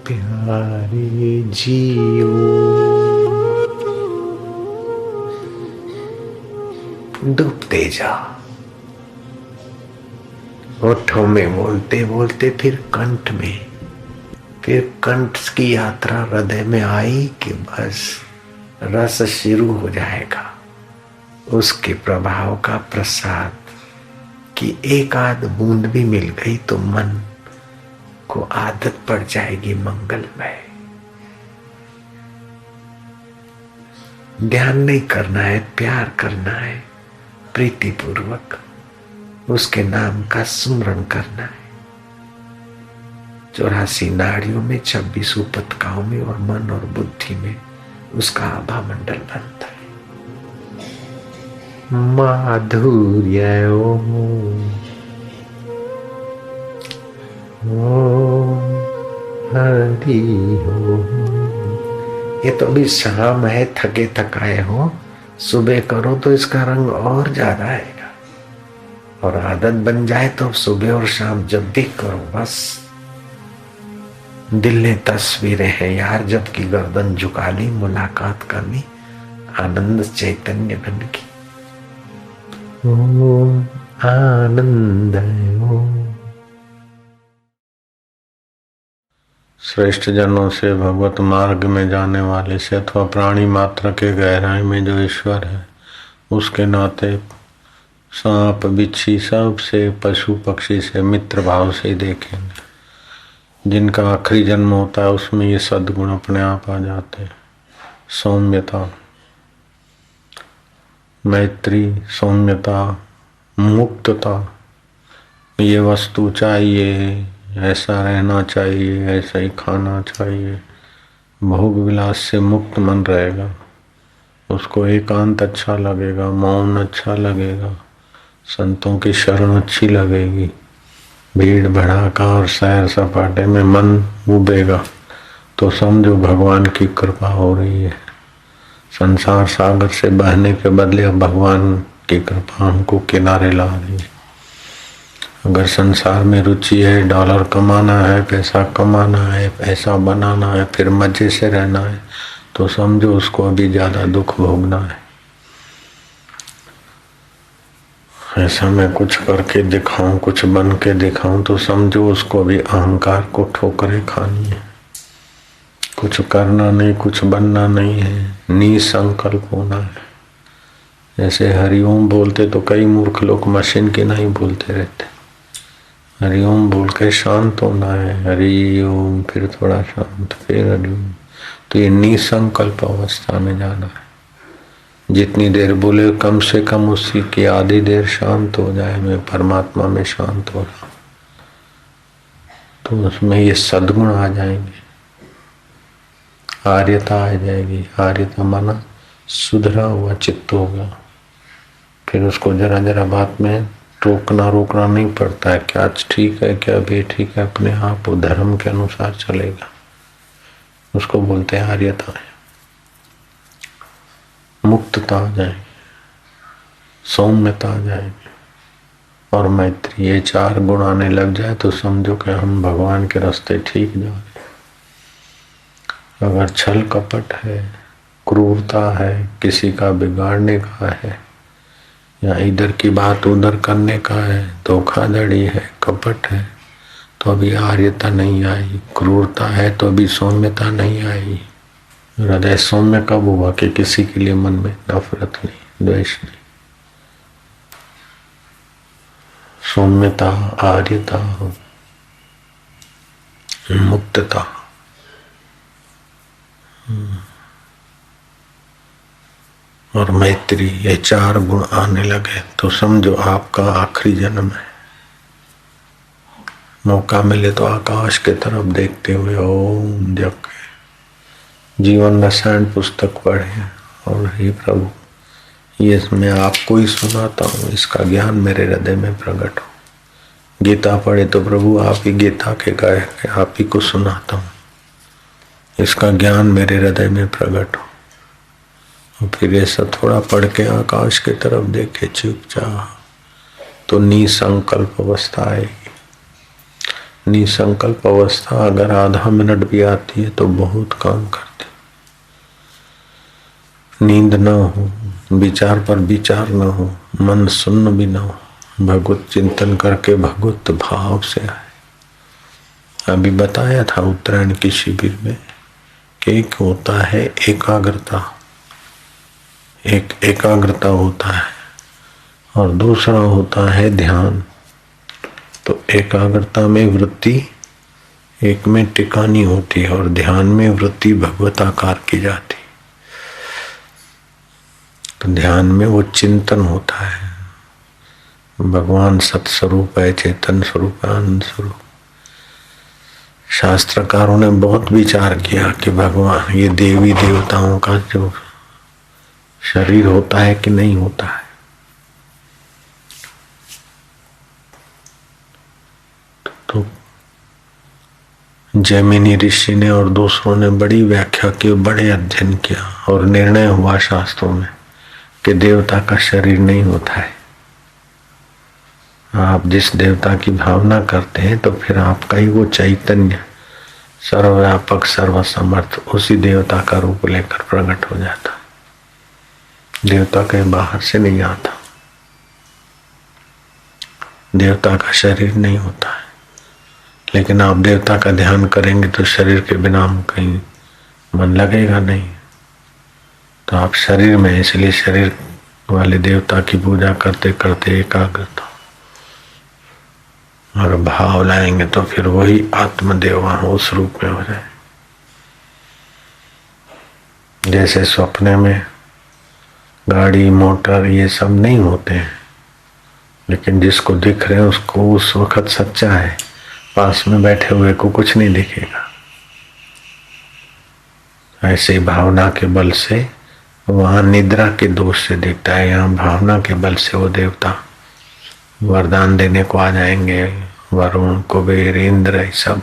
प्यारे जीओ, डूबते जा। होठों में बोलते बोलते फिर कंठ में, फिर कंठ की यात्रा हृदय में आई कि बस रस शुरू हो जाएगा। उसके प्रभाव का प्रसाद कि एक आध बूंद भी मिल गई तो मन को आदत पड़ जाएगी मंगलमय। ध्यान नहीं करना है, प्यार करना है, प्रीतिपूर्वक उसके नाम का सुमरण करना है। 84 नाड़ियों में, 26 उपतकाओं में और मन और बुद्धि में उसका आभा मंडल बनता है। माधुर्य ओम, ओम हरि ओम। ये तो भी शाम है, थके थकाए हो, सुबह करो तो इसका रंग और ज्यादा आएगा। और आदत बन जाए तो सुबह और शाम जब भी करो बस। दिल ने तस्वीरें हैं यार, जब की गर्दन झुका ली, मुलाकात करनी आनंद चैतन्य बन की। ओम आनंद ओम। श्रेष्ठ जनों से, भगवत मार्ग में जाने वाले से अथवा प्राणी मात्र के गहराई में जो ईश्वर है उसके नाते सांप बिच्छी सब से, पशु पक्षी से मित्र भाव से देखेंगे। जिनका आखिरी जन्म होता है उसमें ये सद्गुण अपने आप आ जाते हैं। सौम्यता, मैत्री, सौम्यता, मुक्तता। ये वस्तु चाहिए, ऐसा रहना चाहिए, ऐसा ही खाना चाहिए। भोग विलास से मुक्त मन रहेगा। उसको एकांत अच्छा लगेगा, मौन अच्छा लगेगा, संतों की शरण अच्छी लगेगी। भीड़ भड़ाका और सैर सपाटे में मन उबेगा तो समझो भगवान की कृपा हो रही है। संसार सागर से बहने के बदले अब भगवान की कृपा हमको किनारे ला रही है। अगर संसार में रुचि है, डॉलर कमाना है, पैसा कमाना है, पैसा बनाना है, फिर मजे से रहना है, तो समझो उसको अभी ज्यादा दुख भोगना है। ऐसा मैं कुछ करके दिखाऊं, कुछ बन के दिखाऊं, तो समझो उसको भी अहंकार को ठोकरें खानी है। कुछ करना नहीं, कुछ बनना नहीं है, निसंकल्प होना है। जैसे हरिओम बोलते तो कई मूर्ख लोग मशीन की नहीं बोलते रहते। हरिओम बोल के शांत होना है, हरिओम, फिर थोड़ा शांत, फिर हरिओम। तो ये निसंकल्प अवस्था में जाना है। जितनी देर बोले कम से कम उसी की आधी देर शांत हो जाए, मैं परमात्मा में शांत हो रहा हूं, तो उसमें ये सद्गुण आ जाएंगे, आर्यता आ जाएगी। आर्यता माना सुधरा हुआ चित्त होगा। फिर उसको जरा जरा बात में टोकना रोकना नहीं पड़ता है, क्या ठीक है क्या बेठीक है, अपने आप वो धर्म के अनुसार चलेगा। उसको बोलते हैं आर्यता है। मुक्तता आ जाएगी, सौम्यता आ जाएगी और मैत्री, ये चार गुण आने लग जाए तो समझो कि हम भगवान के रास्ते ठीक जा रहे। अगर छल कपट है, क्रूरता है, किसी का बिगाड़ने का है, या इधर की बात उधर करने का है, धोखाधड़ी है, कपट है, तो अभी आर्यता नहीं आई। क्रूरता है तो अभी सौम्यता नहीं आई। हृदय सौम्य कब हुआ कि किसी के लिए मन में नफरत नहीं, द्वेष नहीं। सौम्यता, आर्यता, मुक्तता, और मैत्री, ये चार गुण आने लगे तो समझो आपका आखिरी जन्म है। मौका मिले तो आकाश के तरफ देखते हुए ओम जप के जीवन रसायन पुस्तक पढ़े और हे प्रभु, ये मैं आपको ही सुनाता हूँ, इसका ज्ञान मेरे हृदय में प्रकट हो। गीता पढ़े तो प्रभु आप ही गीता के गायक, आप ही को सुनाता हूँ, इसका ज्ञान मेरे हृदय में प्रकट हो। और फिर ऐसा थोड़ा पढ़ के आकाश की तरफ देखे चुपचाप, तो निसंकल्प अवस्था आएगी। निसंकल्प अवस्था अगर आधा मिनट भी आती है तो बहुत काम करती। नींद न हो, विचार पर विचार न हो, मन सुन्न भी न हो, भगवत चिंतन करके भगवत भाव से आए। अभी बताया था उत्तरायण की शिविर में कि एक होता है एकाग्रता, एक एकाग्रता होता है और दूसरा होता है ध्यान। तो एकाग्रता में वृत्ति एक में टिकानी होती है और ध्यान में वृत्ति भगवताकार की जाती। तो ध्यान में वो चिंतन होता है, भगवान सत्स्वरूप है, चेतन स्वरूप है, आनंद स्वरूप। शास्त्रकारों ने बहुत विचार किया कि भगवान ये देवी देवताओं का जो शरीर होता है कि नहीं होता है। तो जैमिनी ऋषि ने और दूसरों ने बड़ी व्याख्या की, बड़े अध्ययन किया और निर्णय हुआ शास्त्रों में कि देवता का शरीर नहीं होता है। आप जिस देवता की भावना करते हैं तो फिर आपका ही वो चैतन्य सर्वव्यापक सर्वसमर्थ उसी देवता का रूप लेकर प्रकट हो जाता। देवता कहीं बाहर से नहीं आता, देवता का शरीर नहीं होता है। लेकिन आप देवता का ध्यान करेंगे तो शरीर के बिना कहीं मन लगेगा नहीं। तो आप शरीर में, इसलिए शरीर वाले देवता की पूजा करते करते एकाग्रता और भाव लाएंगे तो फिर वही आत्मदेव उस रूप में हो जाए। जैसे सपने में गाड़ी मोटर ये सब नहीं होते हैं, लेकिन जिसको दिख रहे हैं उसको उस वक्त सच्चा है, पास में बैठे हुए को कुछ नहीं दिखेगा। ऐसे भावना के बल से वहां निद्रा के दोष से दिखता है, यहाँ भावना के बल से वो देवता वरदान देने को आ जाएंगे। वरुण, कुबेर, इंद्र, सब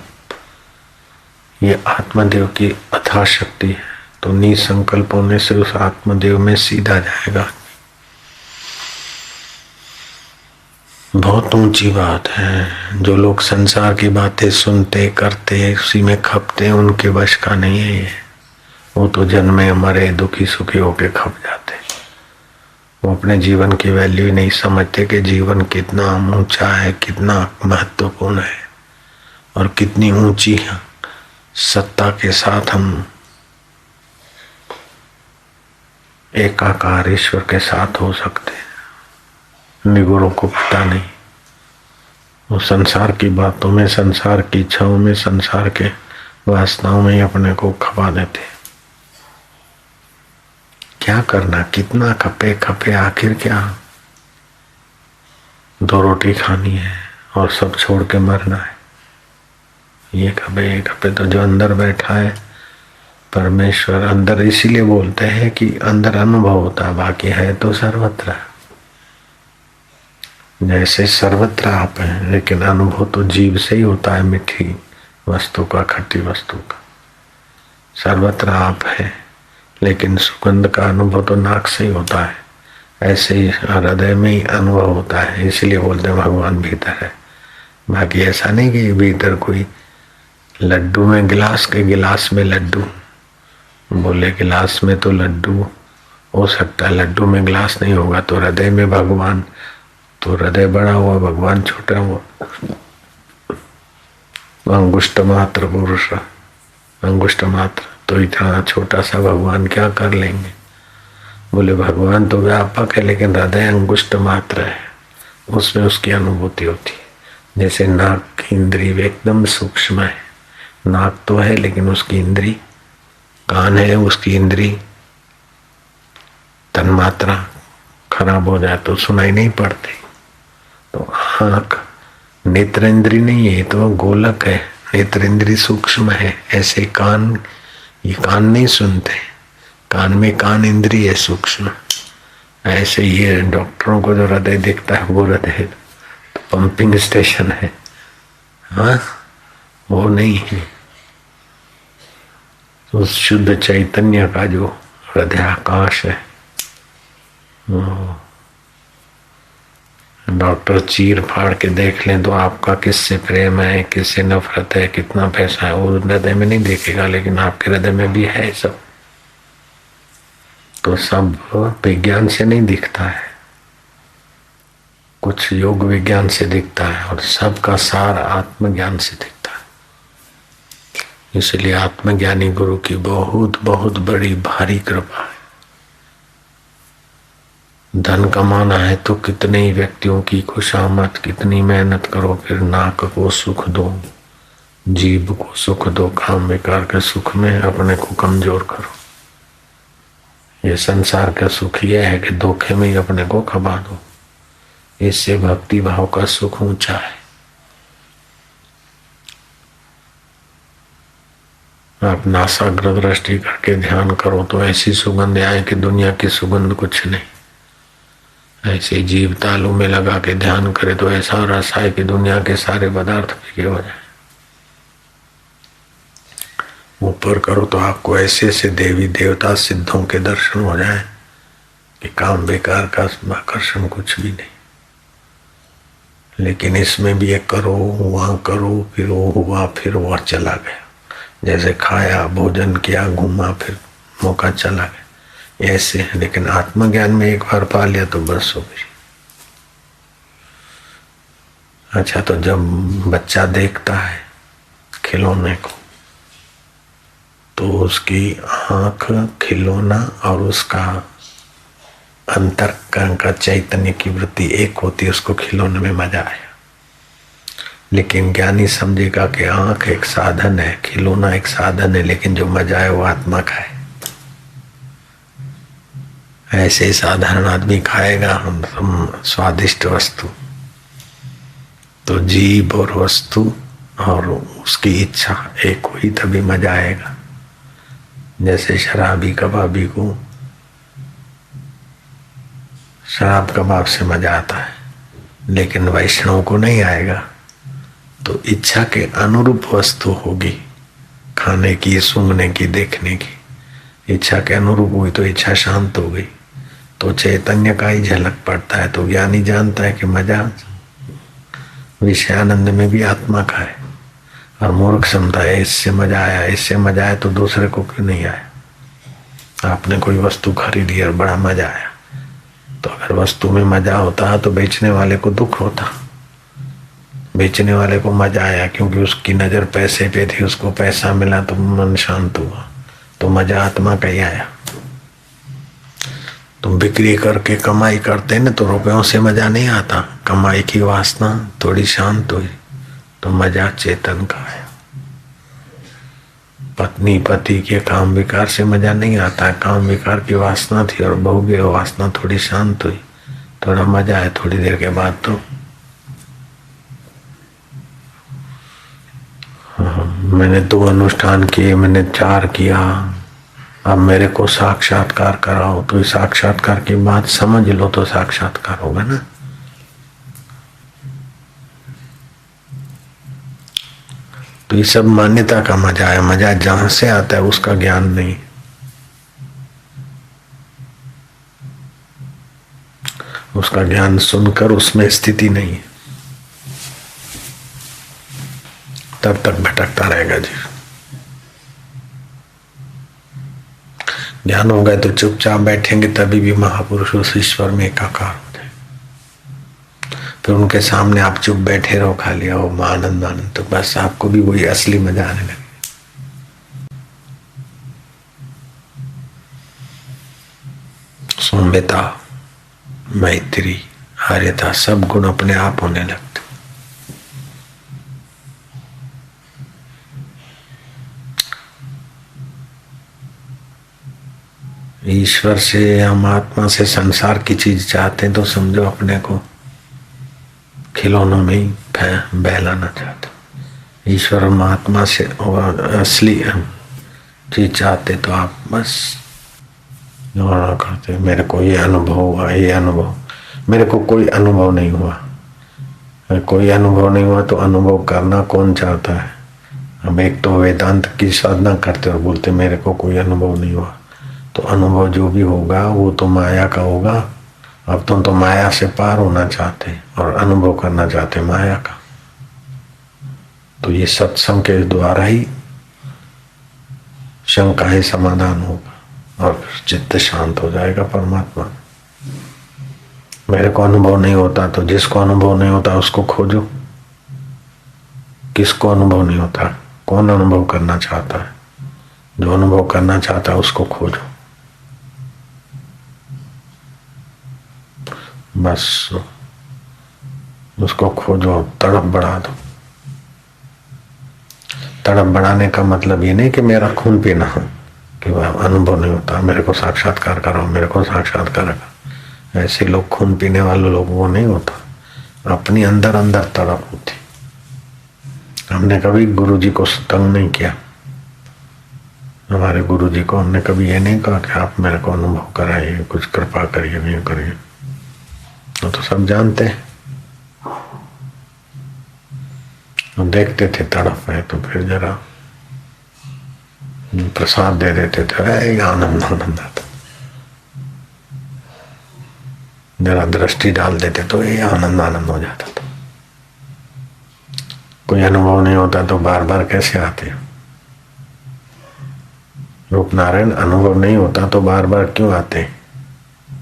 ये आत्मदेव की अथाह शक्ति है। तो निसंकल्प होने से उस आत्मदेव में सीधा जाएगा। बहुत ऊंची बात है। जो लोग संसार की बातें सुनते करते उसी में खपते, उनके वश का नहीं है ये। वो तो जन्मे मरे दुखी सुखी होके खप जाते। वो अपने जीवन की वैल्यू ही नहीं समझते कि जीवन कितना ऊंचा है, कितना महत्वपूर्ण है और कितनी ऊंची सत्ता के साथ हम एकाकार ईश्वर के साथ हो सकते हैं। निगुणों को पता नहीं, वो संसार की बातों में, संसार की इच्छाओं में, संसार के वासनाओं में ही अपने को खपा देते। क्या करना, कितना खपे खपे, आखिर क्या? 2 रोटी खानी है और सब छोड़ के मरना है। ये खपे तो जो अंदर बैठा है परमेश्वर, अंदर इसीलिए बोलते हैं कि अंदर अनुभव होता है, बाकी है तो सर्वत्र। जैसे सर्वत्र आप हैं, लेकिन अनुभव तो जीव से ही होता है, मीठी वस्तु का, खट्टी वस्तु का। सर्वत्र आप है, लेकिन सुगंध का अनुभव तो नाक से ही होता है। ऐसे ही हृदय में ही अनुभव होता है, इसलिए बोलते हैं भगवान भीतर है। बाकी ऐसा नहीं कि भीतर कोई लड्डू में, गिलास के गिलास में लड्डू, बोले गिलास में तो लड्डू हो सकता है, लड्डू में गिलास नहीं होगा। तो हृदय में भगवान, तो हृदय बड़ा हुआ, भगवान छोटा हुआ। अंगुष्ठ मात्र पुरुष, अंगुष्ठ मात्र, तो इतना छोटा सा भगवान क्या कर लेंगे? बोले भगवान तो व्यापक है, लेकिन हृदय अंगुष्ठ मात्र है, उसमें उसकी अनुभूति होती है। जैसे नाक की इंद्री एकदम सूक्ष्म है, नाक तो है लेकिन उसकी इंद्री, कान है उसकी इंद्री, तन्मात्रा खराब हो जाए तो सुनाई नहीं पड़ती। तो आँख नेत्रेंद्री नहीं है, तो गोलक है, नेत्रेंद्री सूक्ष्म है। ऐसे कान, ये कान नहीं सुनते, कान में कान इंद्री है सूक्ष्म। ऐसे ये डॉक्टरों को जो हृदय दिखता है वो हृदय तो पंपिंग स्टेशन है, हाँ वो नहीं है। तो शुद्ध चैतन्य का जो हृदय आकाश है, डॉक्टर चीर फाड़ के देख लें तो आपका किससे प्रेम है, किससे नफरत है, कितना पैसा है, वो हृदय में नहीं देखेगा, लेकिन आपके हृदय में भी है सब। तो सब विज्ञान से नहीं दिखता है, कुछ योग विज्ञान से दिखता है, और सबका सार आत्मज्ञान से दिखता है। इसलिए आत्मज्ञानी गुरु की बहुत बहुत बड़ी भारी कृपा है। धन कमाना है तो कितने ही व्यक्तियों की खुशामद, कितनी मेहनत करो, फिर नाक को सुख दो, जीभ को सुख दो, काम विकार के सुख में अपने को कमजोर करो। ये संसार का सुख यह है कि धोखे में ही अपने को खपा दो। इससे भक्ति भाव का सुख ऊंचा है। आप नासाग्र दृष्टि करके ध्यान करो तो ऐसी सुगंध आए कि दुनिया की सुगंध कुछ नहीं। ऐसे जीव तालू में लगा के ध्यान करे तो ऐसा रस आए कि दुनिया के सारे पदार्थ फीके हो जाए। ऊपर करो तो आपको ऐसे ऐसे देवी देवता सिद्धों के दर्शन हो जाए कि काम बेकार का आकर्षण कुछ भी नहीं। लेकिन इसमें भी एक करो, वहां करो, फिर वो हुआ, फिर वह चला गया। जैसे खाया, भोजन किया, घूमा, फिर मौका चला गया, ऐसे है। लेकिन आत्मज्ञान में एक बार पा लिया तो बस हो गई। अच्छा, तो जब बच्चा देखता है खिलौने को तो उसकी आंख, खिलौना और उसका अंतर्करण का चैतन्य की वृत्ति एक होती है, उसको खिलौने में मजा आया। लेकिन ज्ञानी समझेगा कि आंख एक साधन है, खिलौना एक साधन है, लेकिन जो मजा है वो आत्मा का है। ऐसे साधारण आदमी खाएगा हम स्वादिष्ट वस्तु, तो जीभ और वस्तु और उसकी इच्छा एक हुई तभी मजा आएगा। जैसे शराबी कबाबी को शराब कबाब से मजा आता है, लेकिन वैष्णव को नहीं आएगा। तो इच्छा के अनुरूप वस्तु होगी, खाने की, सूंघने की, देखने की। इच्छा के अनुरूप हुई तो इच्छा शांत हो गई, तो चैतन्य का ही झलक पड़ता है। तो ज्ञानी जानता है कि मजा विषयानंद में भी आत्मा का है। और मूर्ख समझता है इससे मजा आया, इससे मजा आया, तो दूसरे को क्यों नहीं आया। आपने कोई वस्तु खरीदी और बड़ा मजा आया, तो अगर वस्तु में मजा होता तो बेचने वाले को दुख होता। बेचने वाले को मजा आया क्योंकि उसकी नजर पैसे पे थी, उसको पैसा मिला तो मन शांत हुआ, तो मजा आत्मा का ही आया। तुम बिक्री करके कमाई करते न तो रुपयों से मजा नहीं आता, कमाई की वासना थोड़ी शांत हुई तो मजा चेतन का है। पत्नी पति के काम विकार से मजा नहीं आता, काम विकार की वासना थी और भोग्य वासना थोड़ी शांत हुई, थोड़ा मजा है थोड़ी देर के बाद तो। मैंने 2 अनुष्ठान किए, मैंने 4 किया, अब मेरे को साक्षात्कार कराओ, तो इस साक्षात्कार की बात समझ लो तो साक्षात्कार होगा ना। तो ये सब मान्यता का मजा है, मजा जहां से आता है उसका ज्ञान नहीं। उसका ज्ञान सुनकर उसमें स्थिति नहीं है, तब तक भटकता रहेगा जी। ज्ञान हो गए तो चुपचाप बैठेंगे, तभी भी महापुरुष उस ईश्वर में एकाकार हो जाए। फिर उनके सामने आप चुप बैठे रहो, खाली हो आनंद आनंद, तो बस आपको भी वही असली मजा आने लगे। सौम्यता, मैत्री, आर्यता, सब गुण अपने आप होने लगते। ईश्वर से, हम आत्मा से संसार की चीज चाहते हैं तो समझो अपने को खिलौनों में ही बहलाना चाहते। ईश्वर महात्मा से और असली चीज चाहते तो आप बस करते, मेरे को ये अनुभव हुआ, ये अनुभव, मेरे को कोई अनुभव नहीं हुआ। कोई अनुभव नहीं हुआ तो अनुभव करना कौन चाहता है। हम एक तो वेदांत की साधना करते और बोलते मेरे को कोई अनुभव नहीं हुआ, तो अनुभव जो भी होगा वो तो माया का होगा। अब तुम तो माया से पार होना चाहते और अनुभव करना चाहते माया का, तो ये सत्संग के द्वारा ही शंकाएं समाधान होगा और चित्त शांत हो जाएगा परमात्मा। मेरे को अनुभव नहीं होता तो जिसको अनुभव नहीं होता उसको खोजो। किसको अनुभव नहीं होता? कौन अनुभव करना चाहता है? जो अनुभव करना चाहता है उसको खोजो। बस उसको खोजो, तड़प बढ़ा दो। तड़प बढ़ाने का मतलब ये नहीं कि मेरा खून पीना हो, कि वह अनुभव नहीं होता, मेरे को साक्षात्कार कराओ, मेरे को साक्षात्कार करो। ऐसे लोग, खून पीने वाले लोग, वो नहीं होता। अपनी अंदर अंदर तड़प होती। हमने कभी गुरु जी को तंग नहीं किया। हमारे गुरु जी को हमने कभी ये नहीं कहा कि आप मेरे को अनुभव कराइए, कुछ कृपा करिए, नहीं करिए। वो तो सब जानते हैं। हम देखते थे तड़प है तो फिर जरा प्रसाद दे देते थे, आनंद आनंद आता। जरा दृष्टि डाल देते तो ये आनंद आनंद हो जाता था। कोई अनुभव नहीं होता तो बार बार कैसे आते? रूप नारायण, अनुभव नहीं होता तो बार बार क्यों आते?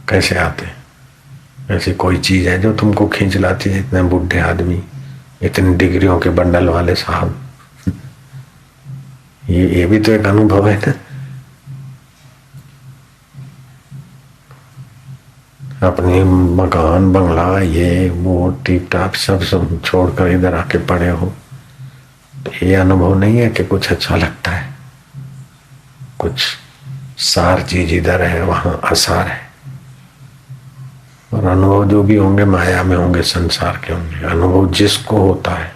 कैसे आते? ऐसी कोई चीज है जो तुमको खींच लाती है? इतने बुढ़े आदमी, इतनी डिग्रियों के बंडल वाले साहब, ये भी तो एक अनुभव है ना। अपनी मकान बंगला ये वो टीप टाप सब छोड़कर इधर आके पड़े हो, तो ये अनुभव नहीं है कि कुछ अच्छा लगता है। कुछ सार चीज इधर है, वहां असार है। और अनुभव जो भी होंगे माया में होंगे, संसार के होंगे। अनुभव जिसको होता है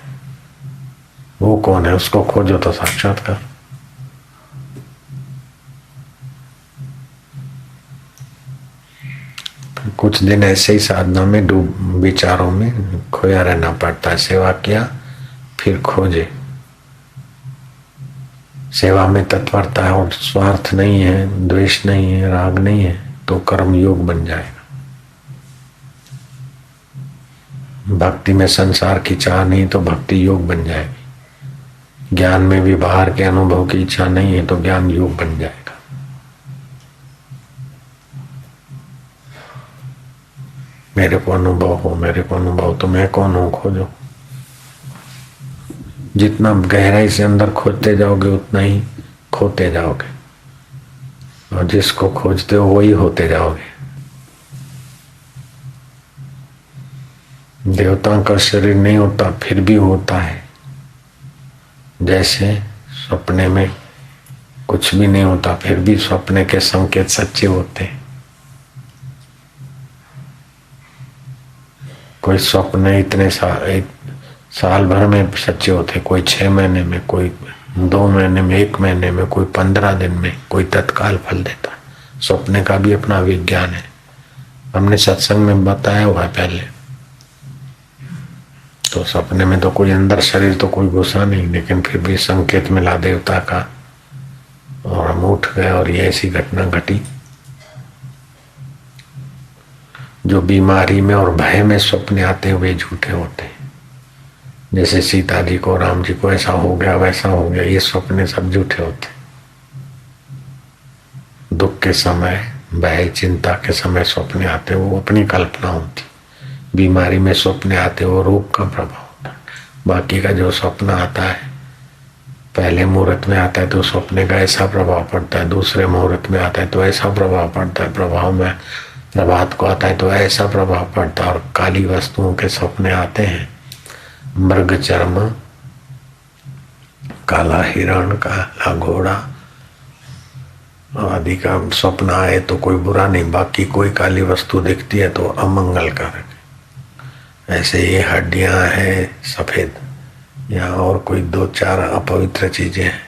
वो कौन है? उसको खोजो तो साक्षात्कार। कुछ दिन ऐसे ही साधना में डूब, विचारों में खोया रहना पड़ता है। सेवा किया, फिर खोजे। सेवा में तत्परता है और स्वार्थ नहीं है, द्वेष नहीं है, राग नहीं है, तो कर्म योग बन जाएगा। भक्ति में संसार की चाह नहीं तो भक्ति योग बन जाएगी। ज्ञान में भी बाहर के अनुभव की इच्छा नहीं है तो ज्ञान योग बन जाएगा। मेरे को अनुभव हो, मेरे को अनुभव, तो मैं कौन हूं? खोजो। जितना गहराई से अंदर खोजते जाओगे उतना ही खोते जाओगे, और जिसको खोजते हो वही होते जाओगे। देवताओं का शरीर नहीं होता फिर भी होता है। जैसे सपने में कुछ भी नहीं होता फिर भी सपने के संकेत सच्चे होते हैं। कोई सपने इतने साल भर में सच्चे होते, कोई 6 महीने में, कोई 2 महीने में, 1 महीने में, कोई 15 दिन में, कोई तत्काल फल देता है। सपने का भी अपना विज्ञान है, हमने सत्संग में बताया हुआ है पहले। तो सपने में तो कोई अंदर शरीर तो कोई घुसा नहीं, लेकिन फिर भी संकेत मिला देवता का और हम उठ गए और ये ऐसी घटना घटी। जो बीमारी में और भय में सपने आते हुए झूठे होते हैं। जैसे सीता जी को, राम जी को ऐसा हो गया वैसा हो गया, ये सपने सब झूठे होते। दुख के समय, भय चिंता के समय सपने आते वो अपनी कल्पना होती। बीमारी में सपने आते वो रोग का प्रभाव होता है। बाकी का जो सपना आता है पहले मुहूर्त में आता है तो सपने का ऐसा प्रभाव पड़ता है, दूसरे मुहूर्त में आता है तो ऐसा प्रभाव पड़ता है, प्रभाव में प्रभात को आता है तो ऐसा प्रभाव पड़ता है। और काली वस्तुओं के सपने आते हैं, मृग चर्म, काला हिरण, काला घोड़ा आदि का स्वप्न आए तो कोई बुरा नहीं, बाकी कोई काली वस्तु दिखती है तो अमंगलकारक। ऐसे ये हड्डियां हैं सफेद या और कोई 2-4 अपवित्र चीजें हैं,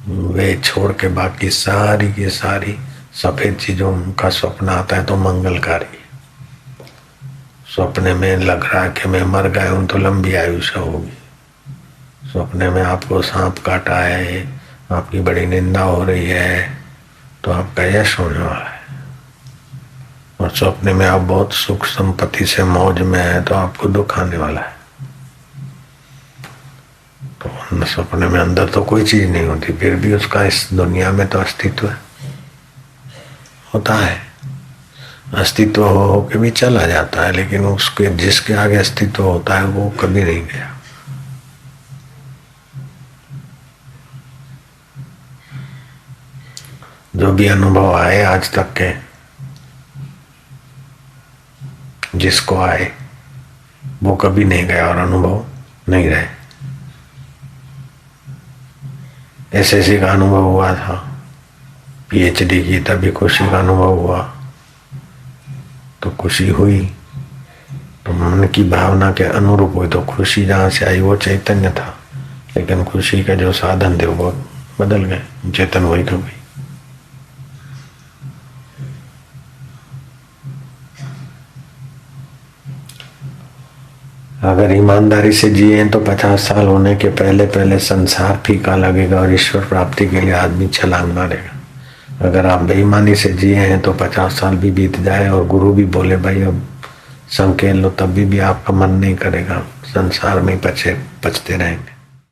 वे छोड़ के बाकी सारी की सारी सफेद चीजों का स्वप्न आता है तो मंगलकारी। स्वप्ने में लग रहा है कि मैं मर गया हूं तो लंबी आयुष्य होगी। स्वप्ने में आपको सांप काटा है, आपकी बड़ी निंदा हो रही है तो आपका यश होने वाला है। और सपने में आप बहुत सुख संपत्ति से मौज में है तो आपको दुख आने वाला है। तो सपने में अंदर तो कोई चीज नहीं होती, फिर भी उसका इस दुनिया में तो अस्तित्व होता है। अस्तित्व हो के भी चला जाता है, लेकिन उसके जिसके आगे अस्तित्व होता है वो कभी नहीं गया। जो भी अनुभव आए आज तक के, जिसको आए वो कभी नहीं गया और अनुभव नहीं रहे। एसएससी का अनुभव हुआ था, पीएचडी की तभी खुशी का अनुभव हुआ तो खुशी हुई, तो मन की भावना के अनुरूप हुई तो खुशी जहाँ से आई वो चैतन्य था, लेकिन खुशी के जो साधन थे वो बदल गए, चेतन वही तो गई। अगर ईमानदारी से जिए तो 50 साल होने के पहले पहले संसार फीका लगेगा और ईश्वर प्राप्ति के लिए आदमी छलांग मारेगा। अगर आप बेईमानी से जिए हैं तो 50 साल भी बीत जाए और गुरु भी बोले भाई अब संकेत लो, तब भी आपका मन नहीं करेगा, संसार में पचते रहेंगे।